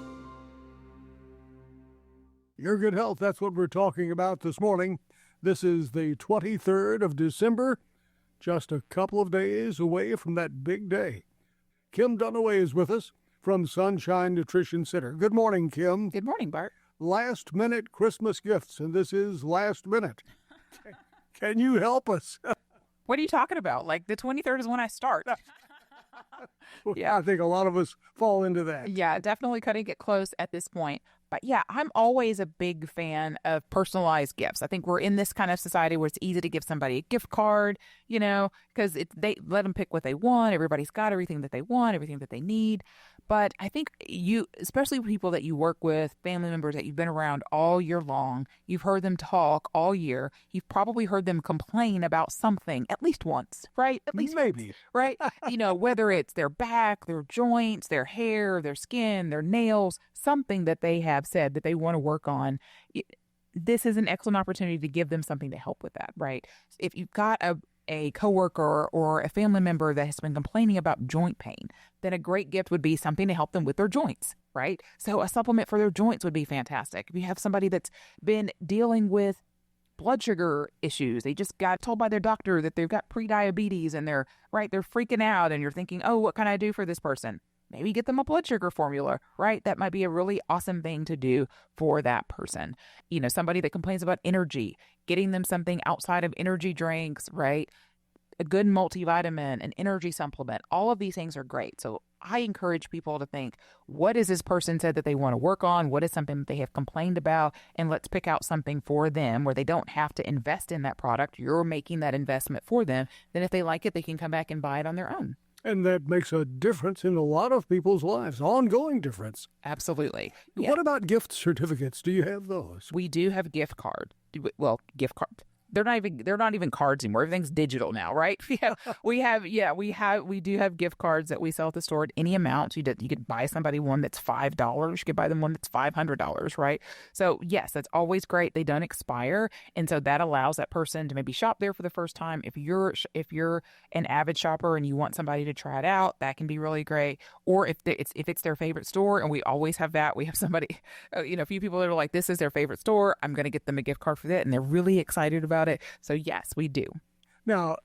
S17: Your good health, that's what we're talking about this morning. This is the 23rd of December, just a couple of days away from that big day. Kim Dunaway is with us from Sunshine Nutrition Center. Good morning, Kim.
S18: Good morning, Bart.
S17: Last minute Christmas gifts, and this is last minute. Can you help us?
S18: What are you talking about? Like the 23rd is when I start.
S17: Yeah, I think a lot of us fall into that.
S18: Yeah, definitely cutting it close at this point. But yeah, I'm always a big fan of personalized gifts. I think we're in this kind of society where it's easy to give somebody a gift card, because they let them pick what they want. Everybody's got everything that they want, everything that they need. But I think you, especially people that you work with, family members that you've been around all year long, you've heard them talk all year. You've probably heard them complain about something at least once, right? At least
S17: maybe,
S18: once, right? Whether it's their back, their joints, their hair, their skin, their nails, something that they have said that they want to work on. This is an excellent opportunity to give them something to help with that, right? If you've got a coworker or a family member that has been complaining about joint pain, then a great gift would be something to help them with their joints, right? So a supplement for their joints would be fantastic. If you have somebody that's been dealing with blood sugar issues, they just got told by their doctor that they've got prediabetes and they're freaking out, and you're thinking, oh, what can I do for this person? Maybe get them a blood sugar formula, right? That might be a really awesome thing to do for that person. Somebody that complains about energy, getting them something outside of energy drinks, right? A good multivitamin, an energy supplement, all of these things are great. So I encourage people to think, what is this person said that they want to work on? What is something that they have complained about? And let's pick out something for them where they don't have to invest in that product. You're making that investment for them. Then if they like it, they can come back and buy it on their own.
S17: And that makes a difference in a lot of people's lives, ongoing difference.
S18: Absolutely. Yeah.
S17: What about gift certificates? Do you have those?
S18: We do have gift card. Gift card. They're not even cards anymore. Everything's digital now, right? We do have gift cards that we sell at the store at any amount. You could buy somebody one that's $5. You could buy them one that's $500, right? So yes, that's always great. They don't expire, and so that allows that person to maybe shop there for the first time. If you're an avid shopper and you want somebody to try it out, that can be really great. Or if it's their favorite store, and we always have that. We have somebody, a few people that are like, this is their favorite store. I'm going to get them a gift card for that, and they're really excited about it. So yes, we do.
S17: Now,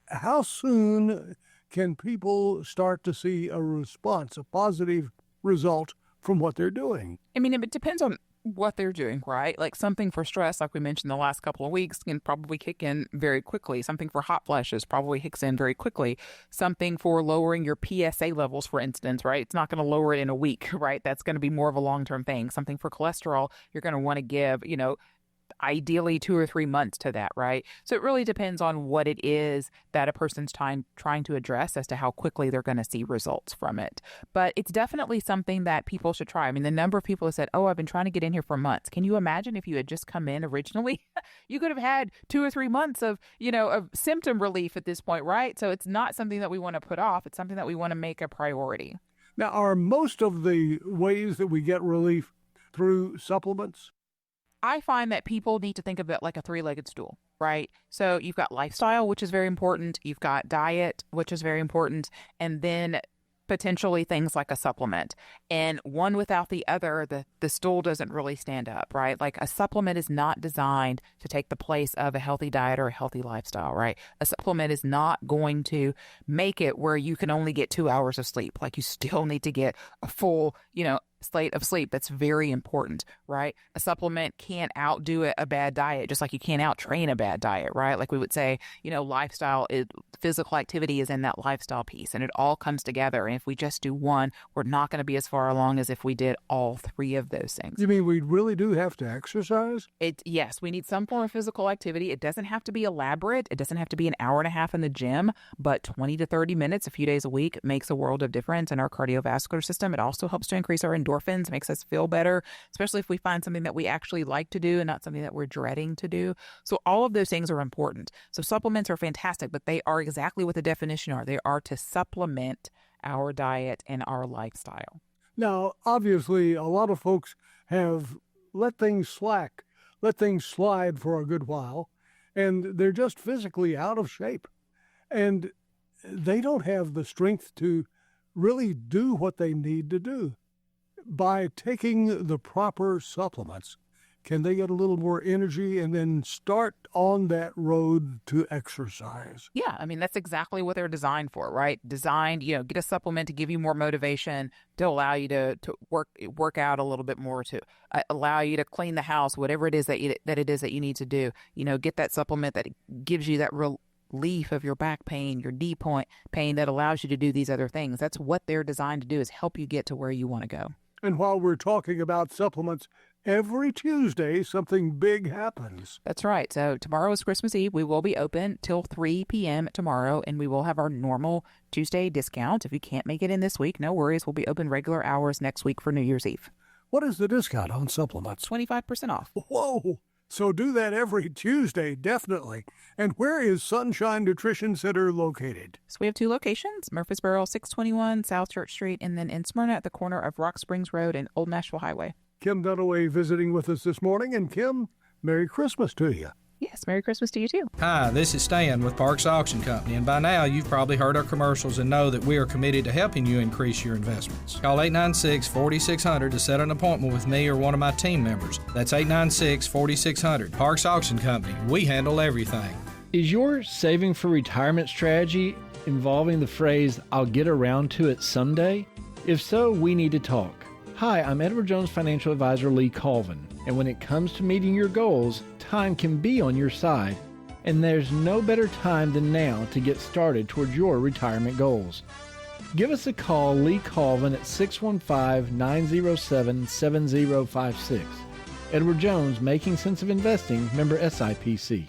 S17: how soon can people start to see a response, a positive result from what they're doing?
S18: I mean, it depends on what they're doing, right? Like something for stress, like we mentioned the last couple of weeks, can probably kick in very quickly. Something for hot flashes probably kicks in very quickly. Something for lowering your PSA levels, for instance, right? It's not going to lower it in a week, right? That's going to be more of a long-term thing. Something for cholesterol, you're going to want to give, ideally 2 or 3 months to that, right? So it really depends on what it is that a person's trying to address as to how quickly they're going to see results from it. But it's definitely something that people should try. I mean, the number of people have said, oh, I've been trying to get in here for months. Can you imagine if you had just come in originally? You could have had 2 or 3 months of symptom relief at this point, right? So it's not something that we want to put off. It's something that we want to make a priority.
S17: Now, are most of the ways that we get relief through supplements?
S18: I find that people need to think of it like a three-legged stool, right? So you've got lifestyle, which is very important. You've got diet, which is very important. And then potentially things like a supplement. And one without the other, the stool doesn't really stand up, right? Like a supplement is not designed to take the place of a healthy diet or a healthy lifestyle, right? A supplement is not going to make it where you can only get 2 hours of sleep. Like you still need to get a full, slate of sleep. That's very important, right? A supplement can't outdo a bad diet, just like you can't out-train a bad diet, right? Like we would say, lifestyle is physical activity is in that lifestyle piece, and it all comes together. And if we just do one, we're not going to be as far along as if we did all three of those things.
S17: You mean we really do have to exercise?
S18: Yes, we need some form of physical activity. It doesn't have to be elaborate. It doesn't have to be an hour and a half in the gym, but 20 to 30 minutes a few days a week makes a world of difference in our cardiovascular system. It also helps to increase our endorphins, makes us feel better, especially if we find something that we actually like to do and not something that we're dreading to do. So all of those things are important. So supplements are fantastic, but they are exactly what the definition are. They are to supplement our diet and our lifestyle.
S17: Now, obviously, a lot of folks have let things slack, let things slide for a good while, and they're just physically out of shape. And they don't have the strength to really do what they need to do. By taking the proper supplements, can they get a little more energy and then start on that road to exercise?
S18: Yeah, I mean, that's exactly what they're designed for, right? Designed, get a supplement to give you more motivation, to allow you to work out a little bit more, to allow you to clean the house, whatever it is that you need to do. Get that supplement that gives you that relief of your back pain, your knee pain that allows you to do these other things. That's what they're designed to do, is help you get to where you want to go.
S17: And while we're talking about supplements, every Tuesday something big happens.
S18: That's right. So tomorrow is Christmas Eve. We will be open till 3 p.m. tomorrow, and we will have our normal Tuesday discount. If you can't make it in this week, no worries. We'll be open regular hours next week for New Year's Eve.
S17: What is the discount on supplements?
S18: 25% off.
S17: Whoa! So do that every Tuesday, definitely. And where is Sunshine Nutrition Center located?
S18: So we have two locations, Murfreesboro, 621 South Church Street, and then in Smyrna at the corner of Rock Springs Road and Old Nashville Highway.
S17: Kim Dunaway visiting with us this morning. And Kim, Merry Christmas to you.
S18: Yes, Merry Christmas to you too.
S19: Hi, this is Stan with Parks Auction Company, and by now you've probably heard our commercials and know that we are committed to helping you increase your investments. Call 896-4600 to set an appointment with me or one of my team members. That's 896-4600. Parks Auction Company. We handle everything.
S20: Is your saving for retirement strategy involving the phrase, "I'll get around to it someday"? If so, we need to talk. Hi, I'm Edward Jones Financial Advisor Lee Colvin, and when it comes to meeting your goals, time can be on your side, and there's no better time than now to get started towards your retirement goals. Give us a call, Lee Colvin, at 615-907-7056. Edward Jones, Making Sense of Investing, member SIPC.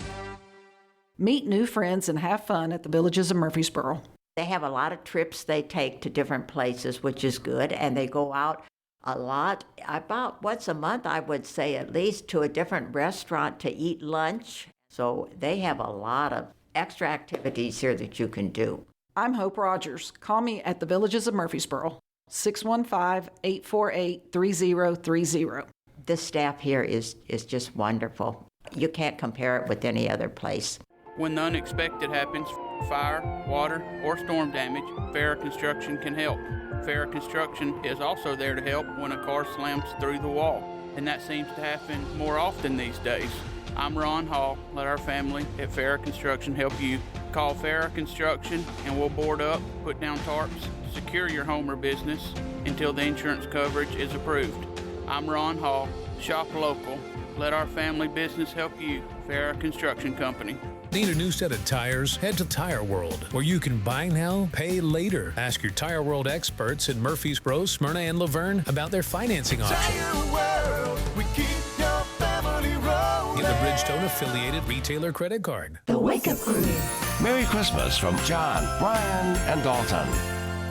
S21: Meet new friends and have fun at the Villages of Murfreesboro.
S22: They have a lot of trips they take to different places, which is good, and they go out a lot, about once a month, I would say, at least, to a different restaurant to eat lunch. So they have a lot of extra activities here that you can do.
S21: I'm Hope Rogers. Call me at the Villages of Murfreesboro, 615-848-3030.
S22: This staff here is just wonderful. You can't compare it with any other place.
S23: When the unexpected happens, fire, water, or storm damage, Farrah Construction can help. Farrah Construction is also there to help when a car slams through the wall, and that seems to happen more often these days. I'm Ron Hall. Let our family at Farrah Construction help you. Call Farrah Construction and we'll board up, put down tarps, secure your home or business until the insurance coverage is approved. I'm Ron Hall. Shop local. Let our family business help you. Farrah Construction Company.
S25: Need a new set of tires? Head to Tire World, where you can buy now, pay later. Ask your Tire World experts in Murfreesboro, Smyrna, and Laverne about their financing options.
S7: Tire World, we keep your family rolling.
S25: Get the Bridgestone affiliated retailer credit card.
S22: The Wake Up Crew.
S6: Merry Christmas from John, Brian, and Dalton.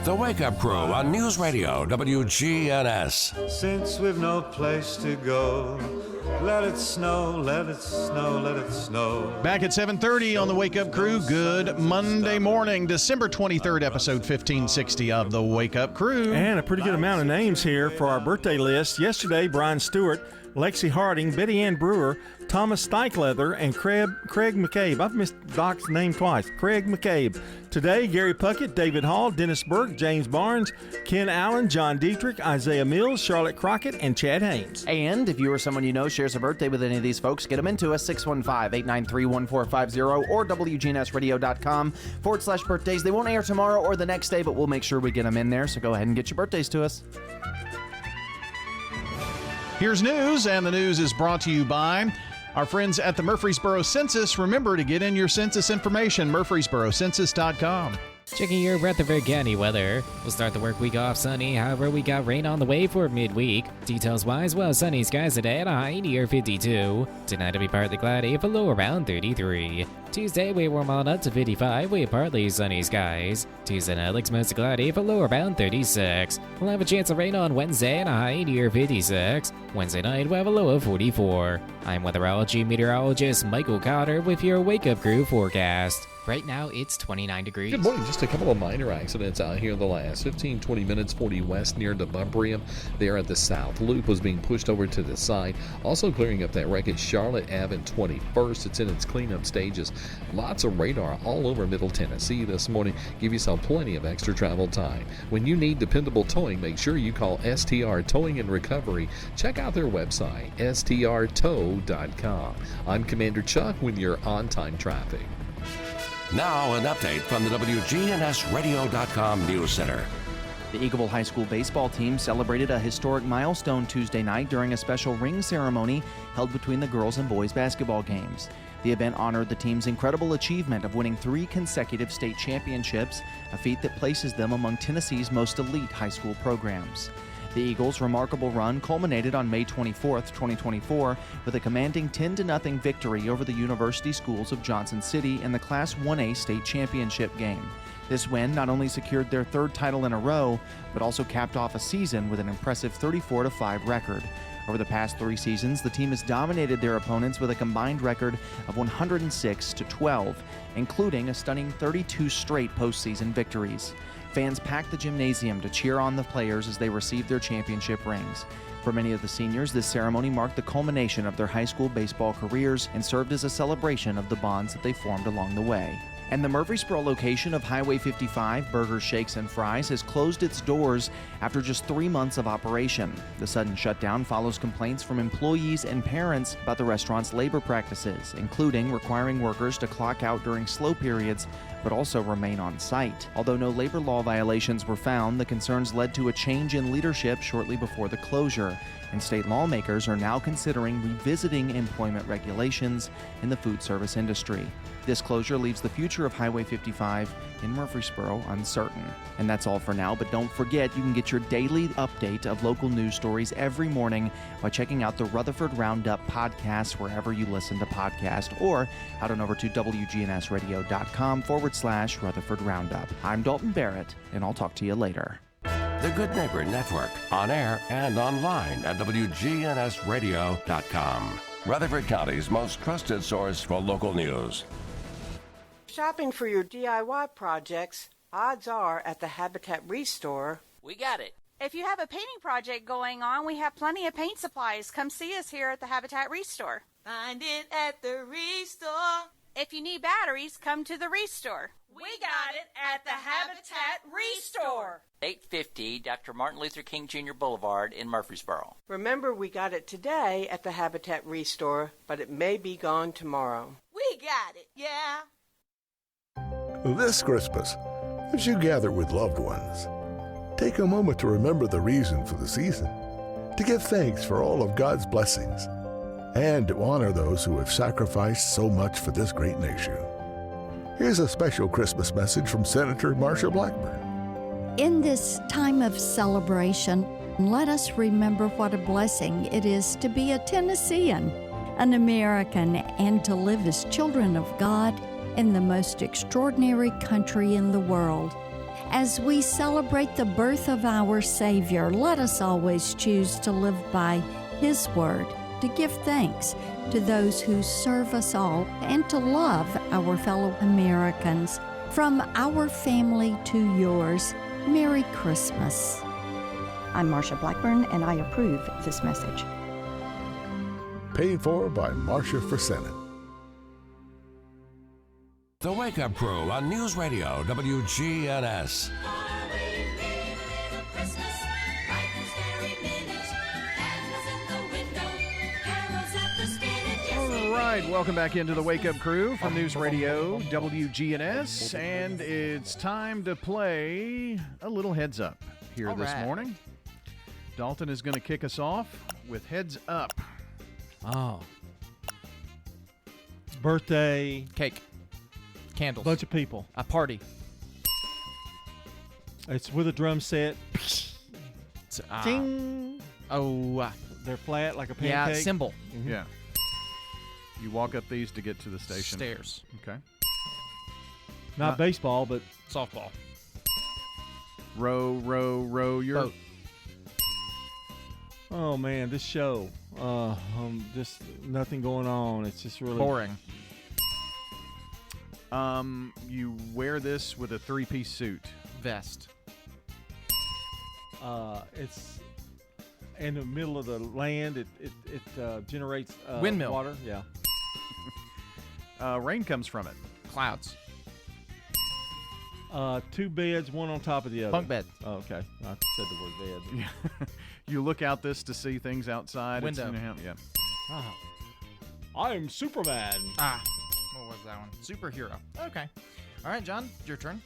S6: The Wake Up Crew on News Radio WGNS.
S26: Since we've no place to go, let it snow, let it snow, let it snow.
S4: Back at 7:30 on the Wake Up Crew. Good Monday morning, December 23rd, episode 1560 of the Wake Up Crew.
S8: And a pretty good amount of names here for our birthday list. Yesterday, Brian Stewart Lexi Harding, Betty Ann Brewer, Thomas Steichleather, and Craig McCabe. I've missed Doc's name twice. Craig McCabe. Today, Gary Puckett, David Hall, Dennis Burke, James Barnes, Ken Allen, John Dietrich, Isaiah Mills, Charlotte Crockett, and Chad Haynes.
S1: And if you or someone you know shares a birthday with any of these folks, get them into us, 615-893-1450 or WGNSradio.com/birthdays. They won't air tomorrow or the next day, but we'll make sure we get them in there, so go ahead and get your birthdays to us.
S4: Here's news, and the news is brought to you by our friends at the Murfreesboro Census. Remember to get in your census information, murfreesborocensus.com.
S3: Checking your Rutherford County weather. We'll start the work week off sunny, however, we got rain on the way for midweek. Details-wise, well, sunny skies today at a high near 52. Tonight it'll be partly cloudy, a low around 33. Tuesday, we warm on up to 55 with partly sunny skies. Tuesday night looks mostly cloudy, a low around 36. We'll have a chance of rain on Wednesday and a high near 56. Wednesday night, we'll have a low of 44. I'm weatherology meteorologist Michael Cotter with your Wake Up Crew forecast. Right now, it's 29 degrees.
S5: Good morning. Just a couple of minor accidents out here in the last 15-20 minutes. 40 west near Debumbria. There at the south loop was being pushed over to the side. Also clearing up that wreck at Charlotte Ave and 21st. It's in its cleanup stages. Lots of radar all over Middle Tennessee this morning. Give yourself plenty of extra travel time. When you need dependable towing, make sure you call STR Towing and Recovery. Check out their website, strtow.com. I'm Commander Chuck with your on-time traffic.
S6: Now an update from the WGNSradio.com News Center.
S1: The Eagleville High School baseball team celebrated a historic milestone Tuesday night during a special ring ceremony held between the girls and boys basketball games. The event honored the team's incredible achievement of winning 3 consecutive state championships, a feat that places them among Tennessee's most elite high school programs. The Eagles' remarkable run culminated on May 24, 2024, with a commanding 10-0 victory over the University Schools of Johnson City in the Class 1A state championship game. This win not only secured their 3rd title in a row, but also capped off a season with an impressive 34-5 record. Over the past 3 seasons, the team has dominated their opponents with a combined record of 106-12, including a stunning 32 straight postseason victories. Fans packed the gymnasium to cheer on the players as they received their championship rings. For many of the seniors, this ceremony marked the culmination of their high school baseball careers and served as a celebration of the bonds that they formed along the way. And the Murfreesboro location of Highway 55 Burgers, Shakes, and Fries has closed its doors after just 3 months of operation. The sudden shutdown follows complaints from employees and parents about the restaurant's labor practices, including requiring workers to clock out during slow periods but also remain on site. Although no labor law violations were found, the concerns led to a change in leadership shortly before the closure, and state lawmakers are now considering revisiting employment regulations in the food service industry. This closure leaves the future of Highway 55 in Murfreesboro uncertain. And that's all for now, but don't forget you can get your daily update of local news stories every morning by checking out the Rutherford Roundup podcast wherever you listen to podcasts, or head on over to WGNSradio.com/Rutherford Roundup. I'm Dalton Barrett, and I'll talk to you later.
S6: The Good Neighbor Network, on air and online at WGNSradio.com. Rutherford County's most trusted source for local news.
S9: Shopping for your DIY projects, odds are at the Habitat Restore.
S11: We got it. If you have a painting project going on, we have plenty of paint supplies. Come see us here at the Habitat Restore. Find it at the Restore. If you need batteries, come to the Restore. We got it at the Habitat Restore.
S24: 850 Dr. Martin Luther King Jr. Boulevard in Murfreesboro.
S9: Remember, we got it today at the Habitat Restore, but it may be gone tomorrow.
S11: We got it, yeah.
S14: This Christmas, as you gather with loved ones, take a moment to remember the reason for the season, to give thanks for all of God's blessings, and to honor those who have sacrificed so much for this great nation. Here's a special Christmas message from Senator Marsha Blackburn.
S15: In this time of celebration, let us remember what a blessing it is to be a Tennessean, an American, and to live as children of God in the most extraordinary country in the world. As we celebrate the birth of our Savior, let us always choose to live by His Word, to give thanks to those who serve us all, and to love our fellow Americans. From our family to yours, Merry Christmas.
S16: I'm Marsha Blackburn, and I approve this message.
S14: Paid for by Marcia Fresenius.
S6: The Wake Up Crew on News Radio WGNS.
S4: All right, welcome back into the Wake Up Crew from News Radio WGNS, and it's time to play a little Heads Up here
S1: All
S4: this
S1: right.
S4: morning. Dalton is going to kick us off with Heads Up.
S8: Oh. Birthday.
S1: Cake. Candles.
S8: Bunch of people.
S1: A party.
S8: It's with a drum set.
S1: Ding. Oh.
S8: They're flat like a pancake.
S1: Yeah, cymbal.
S8: Mhm.
S4: Yeah. You walk up these to get to the station.
S1: Stairs.
S4: Okay.
S8: Not baseball, but
S1: softball.
S4: Row your
S1: boat.
S8: Oh man, this show. Just nothing going on. It's just really
S1: boring.
S4: You wear this with a three-piece suit.
S1: Vest.
S8: It's in the middle of the land. It generates
S1: windmill
S8: water. Yeah.
S4: Rain comes from it.
S1: Clouds.
S8: Two beds, one on top of the other.
S1: Bunk bed.
S8: Oh, okay. I said the word bed.
S4: You look out this to see things outside.
S1: Window.
S4: Yeah.
S8: I'm Superman.
S1: What was that one? Superhero. Okay. All right, John, your turn.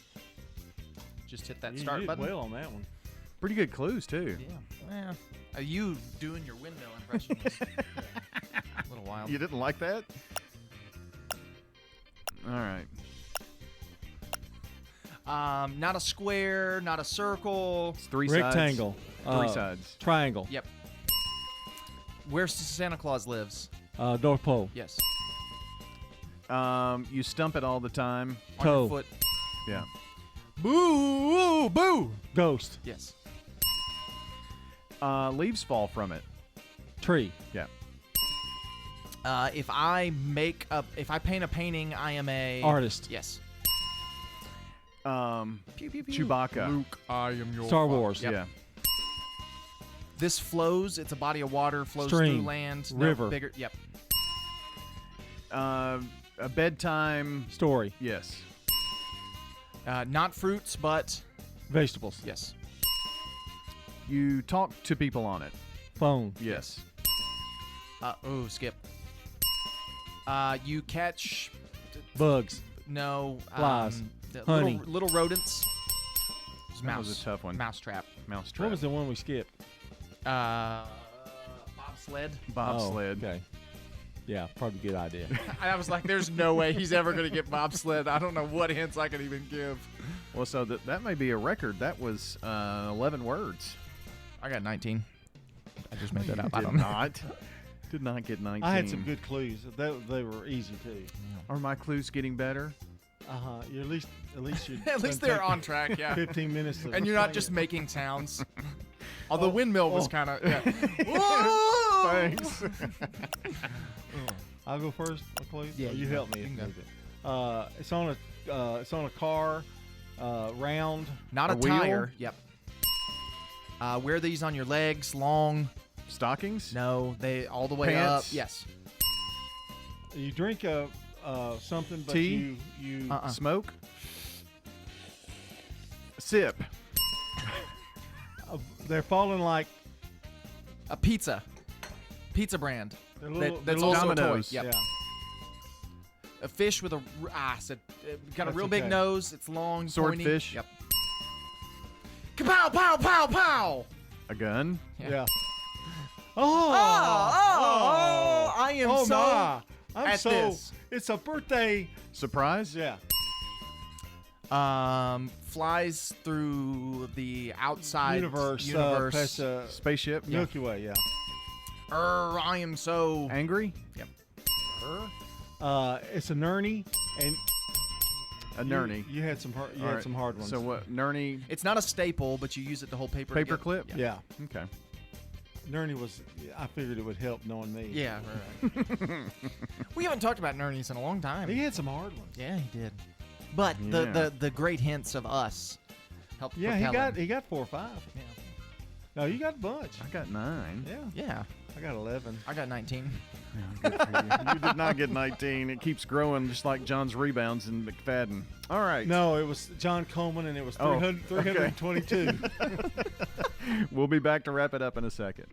S1: Just hit that
S8: You
S1: start
S8: did
S1: button.
S8: well on that one.
S4: Pretty good clues too.
S1: Yeah. You doing your windmill impression was a little wild.
S4: You didn't like that? All right.
S1: Not a square, not a circle.
S4: It's three
S8: Rectangle.
S4: sides. Three sides.
S8: Triangle.
S1: Yep. Where Santa Claus lives.
S8: North Pole.
S1: Yes.
S4: You stump it all the time.
S1: On
S8: Toe.
S1: your foot.
S4: Yeah.
S1: Boo! Boo!
S8: Ghost.
S1: Yes.
S4: Leaves fall from it.
S8: Tree.
S4: Yeah.
S1: If I paint a painting, I am a
S8: Artist.
S1: Yes.
S4: Pew, pew, pew. Chewbacca.
S1: Luke, I am your
S8: Star Wars.
S1: Yep.
S4: Yeah.
S1: This flows. It's a body of water. Flows
S8: Stream.
S1: through land.
S8: River.
S1: No, bigger. Yep.
S4: A bedtime
S8: Story.
S4: Yes.
S1: Not fruits, but
S8: Vegetables.
S1: yes.
S4: You talk to people on it.
S8: Phone.
S4: Yes.
S1: Skip. You catch.
S8: Bugs.
S1: No.
S8: Flies.
S1: The
S8: Honey.
S1: Little rodents. It's
S4: That
S1: mouse.
S4: was a tough one.
S1: Mousetrap.
S4: Mousetrap.
S8: What was the one we skipped?
S1: Bobsled.
S4: Bobsled.
S8: Oh, okay. Yeah, probably a good idea.
S1: I was like, there's no way he's ever going to get bobsled. I don't know what hints I could even give.
S4: Well, so that may be a record. That was 11 words.
S1: I got 19. I just made that up. I
S4: Did
S1: don't know.
S4: not. Did not get 19.
S8: I had some good clues. They were easy too.
S4: Are my clues getting better?
S8: At least you.
S1: At least they're on track, yeah.
S8: 15 minutes.
S1: And you're not just making sounds. Although windmill was kind of. Yeah.
S4: Thanks.
S8: I'll go first. A clue.
S1: Yeah,
S8: you
S1: you
S8: help
S1: go.
S8: me.
S1: You
S8: if
S1: can
S8: you need it. It's on a car. Round.
S1: Not a
S4: wheel?
S1: tire. Yep. Wear these on your legs, long.
S4: Stockings?
S1: No, they all the way
S4: Pants?
S1: up. Yes.
S8: You drink something, but
S4: Tea?
S8: you
S4: Smoke? Sip.
S8: they're falling like
S1: A pizza. Pizza brand.
S8: they're little,
S1: That's
S8: they're
S1: also
S8: little
S1: a toy.
S4: Dominoes.
S1: Yep.
S8: Yeah.
S1: A fish with a got a
S8: That's
S1: real big
S8: okay.
S1: nose. It's long, pointy.
S4: Swordfish?
S1: Yep. Kapow! Pow! Pow! Pow!
S4: A gun?
S8: Yeah.
S1: Oh! I am
S8: Oh
S1: so
S8: my! I'm
S1: at
S8: so.
S1: this.
S8: It's a birthday.
S4: Surprise?
S8: Yeah.
S1: Flies through the outside
S8: Universe. Past,
S4: Spaceship?
S8: Milky Way. Yeah.
S1: I am so
S4: Angry?
S1: Yep.
S8: It's a nurney, and
S4: A nurney.
S8: You had some. You
S4: All
S8: had
S4: right.
S8: some hard ones.
S4: So what? Nurney?
S1: It's not a staple, but you use it to hold paper.
S4: Paper
S1: together.
S4: clip?
S8: Yeah.
S4: Okay.
S8: Nurney was. I figured it would help knowing me.
S1: Yeah. Right. We haven't talked about Nernies in a long time.
S8: He had some hard ones.
S1: Yeah, he did. But
S4: Yeah.
S1: the great hints of us helped.
S8: Yeah,
S1: propel him.
S8: he got 4 or 5.
S1: Yeah.
S8: No, you got a bunch.
S4: I got 9.
S8: Yeah.
S1: Yeah.
S8: I got 11.
S1: I got 19.
S4: Good for you. You did not get 19. It keeps growing just like John's rebounds in McFadden. All right.
S8: No, it was John Coleman, and it was 322.
S4: We'll be back to wrap it up in a second.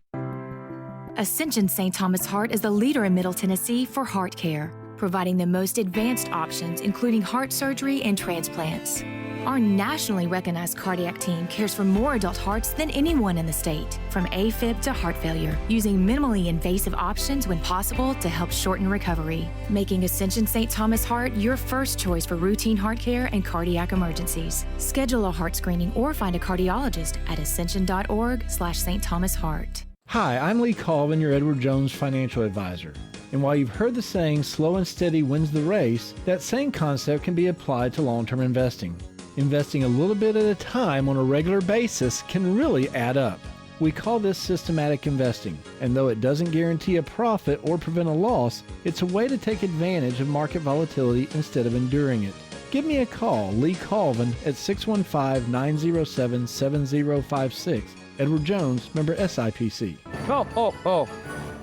S2: Ascension St. Thomas Heart is the leader in Middle Tennessee for heart care, providing the most advanced options, including heart surgery and transplants. Our nationally recognized cardiac team cares for more adult hearts than anyone in the state, from AFib to heart failure, using minimally invasive options when possible to help shorten recovery, making Ascension St. Thomas Heart your first choice for routine heart care and cardiac emergencies. Schedule a heart screening or find a cardiologist at ascension.org/St. Thomas Heart.
S20: Hi, I'm Lee Colvin, your Edward Jones financial advisor. And while you've heard the saying, slow and steady wins the race, that same concept can be applied to long-term investing. Investing a little bit at a time on a regular basis can really add up. We call this systematic investing, and though it doesn't guarantee a profit or prevent a loss, it's a way to take advantage of market volatility instead of enduring it. Give me a call, Lee Colvin, at 615-907-7056. Edward Jones, member SIPC.
S10: Oh,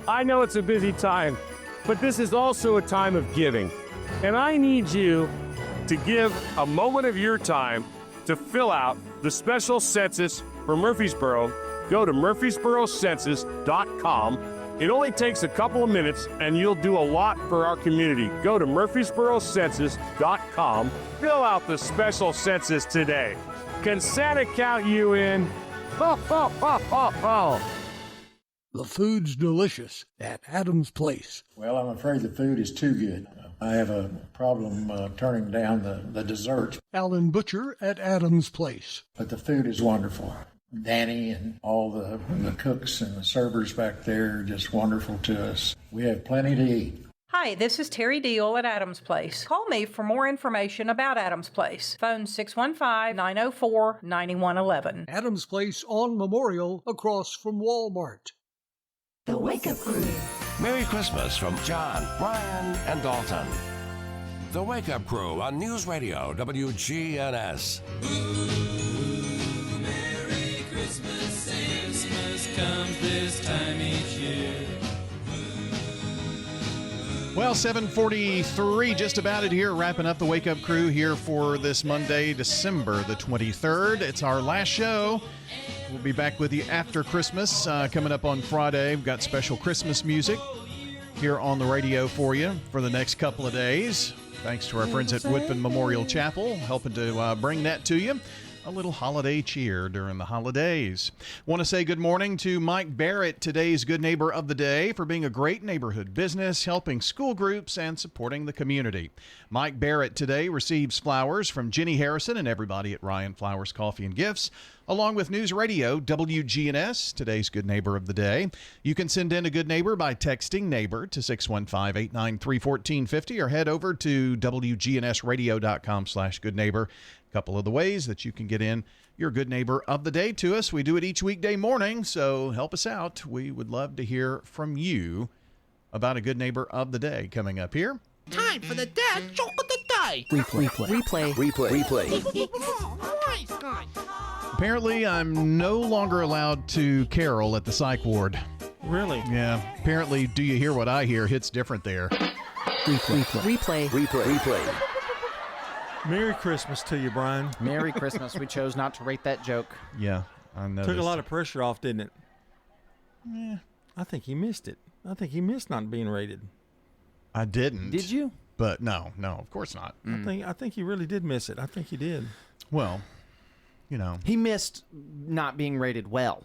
S10: I know it's a busy time, but this is also a time of giving. And I need you to give a moment of your time to fill out the special census for Murfreesboro. Go to murfreesborocensus.com. It only takes a couple of minutes, and you'll do a lot for our community. Go to murfreesborocensus.com. Fill out the special census today. Can Santa count you in?
S12: The food's delicious at Adams Place.
S13: Well, I'm afraid the food is too good. I have a problem turning down the dessert.
S12: Alan Butcher at Adams Place.
S13: But the food is wonderful. Danny and all the cooks and the servers back there are just wonderful to us. We have plenty to eat.
S17: Hi, this is Terry Deal at Adams Place. Call me for more information about Adams Place. Phone 615-904-9111.
S12: Adams Place on Memorial across from Walmart.
S22: The Wake Up Crew.
S6: Merry Christmas from John, Brian, and Dalton. The Wake Up Crew on News Radio WGNS.
S18: Merry Christmas, Christmas comes this time each year.
S4: Well, 7:43, just about it here, wrapping up the Wake Up Crew here for this Monday, December the 23rd. It's our last show. We'll be back with you after Christmas. Coming up on Friday, we've got special Christmas music here on the radio for you for the next couple of days. Thanks to our friends at Woodfin Memorial Chapel, helping to bring that to you. A little holiday cheer during the holidays. Want to say good morning to Mike Barrett, today's Good Neighbor of the Day, for being a great neighborhood business, helping school groups, and supporting the community. Mike Barrett today receives flowers from Jenny Harrison and everybody at Ryan Flowers Coffee and Gifts, along with News Radio WGNS, today's Good Neighbor of the Day. You can send in a good neighbor by texting neighbor to 615-893-1450 or head over to WGNSradio.com/goodneighbor. Couple of the ways that you can get in your Good Neighbor of the Day to us. We do it each weekday morning, so help us out. We would love to hear from you about a Good Neighbor of the Day coming up here.
S18: Time for the dad joke of the day. Replay.
S4: Apparently, I'm no longer allowed to carol at the psych ward.
S8: Really?
S4: Yeah. Apparently, Do You Hear What I Hear hits different there.
S18: Replay.
S8: Merry Christmas to you, Brian.
S1: Merry Christmas. We chose not to rate that joke.
S4: Yeah, I know.
S8: Took a lot of pressure off, didn't it?
S4: Yeah.
S8: I think he missed it. I think he missed not being rated.
S4: I didn't.
S1: Did you?
S4: But no, of course not.
S8: I think he really did miss it. I think he did.
S4: Well, you know.
S1: He missed not being rated well.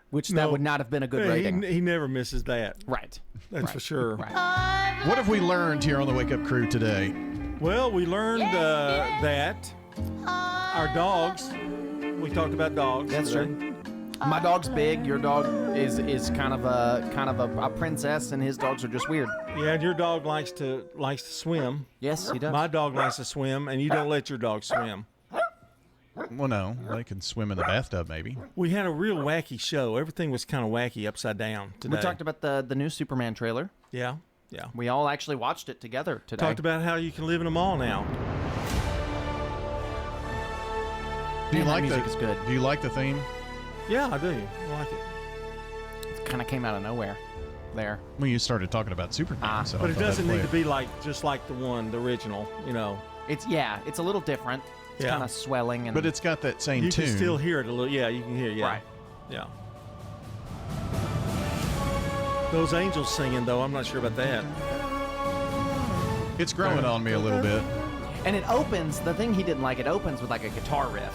S1: Which that would not have been a good rating.
S8: He never misses that.
S1: Right.
S8: That's for sure.
S1: Right.
S4: What have we learned here on the Wake Up Crew today?
S8: Well, we learned that our dogs, we talked about dogs.
S1: That's true. My dog's big. Your dog is kind of a princess, and his dogs are just weird.
S8: Yeah, and your dog likes to swim.
S1: Yes, he does.
S8: My dog likes to swim, and you don't let your dog swim.
S4: Well, no, they can swim in the bathtub, maybe.
S8: We had a real wacky show. Everything was kind of wacky upside down today.
S1: We talked about the new Superman trailer.
S8: Yeah.
S1: We all actually watched it together today.
S8: Talked about how you can live in a mall now.
S4: Do you like
S1: the music? Is good.
S4: Do you like the theme?
S8: Yeah, I do. I like it.
S1: It kind of came out of nowhere. there.
S4: Well, you started talking about Superman, so
S8: But
S4: I
S8: it
S4: thought I'd
S8: doesn't
S4: play
S8: need to
S4: it.
S8: be like just like the original, you know.
S1: It's a little different. It's
S8: Yeah.
S1: kind of swelling, and
S4: But it's got that same
S8: You
S4: tune.
S8: can still hear it a little. Yeah, you can hear it. Yeah.
S1: Right.
S8: Yeah. Those angels singing, though, I'm not sure about that.
S4: It's growing on me a little bit.
S1: And it opens. The thing he didn't like, it opens with like a guitar riff,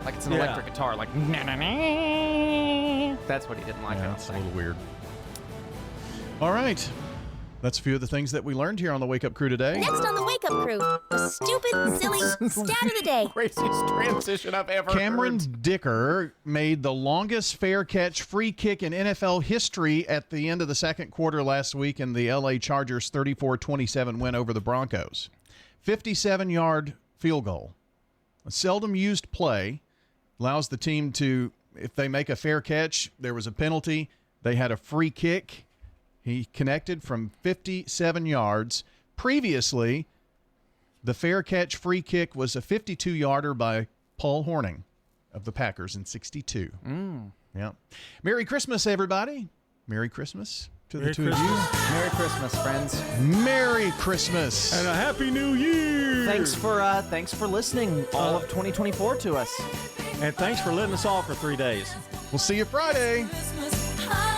S1: like it's an
S8: Yeah.
S1: electric guitar, like na-na-na. That's what he didn't like. I
S4: Yeah,
S1: don't
S4: it's a
S1: think.
S4: little weird. All right. That's a few of the things that we learned here on the Wake Up Crew today.
S7: Next on the Wake Up Crew, the stupid, silly stat of the day.
S1: Craziest transition I've ever
S4: Cameron
S1: heard.
S4: Dicker made the longest fair catch free kick in NFL history at the end of the second quarter last week in the LA Chargers 34-27 win over the Broncos. 57-yard field goal. A seldom used play. Allows the team to, if they make a fair catch, there was a penalty. They had a free kick. He connected from 57 yards. Previously, the fair catch free kick was a 52-yarder by Paul Hornung of the Packers in 62. Yeah. Merry Christmas, everybody. Merry Christmas to the two of you.
S1: Merry Christmas, friends.
S4: Merry Christmas.
S8: And a Happy New Year.
S1: Thanks for listening all of 2024 to us.
S8: And thanks for letting us off for 3 days.
S4: We'll see you Friday.
S7: Christmas.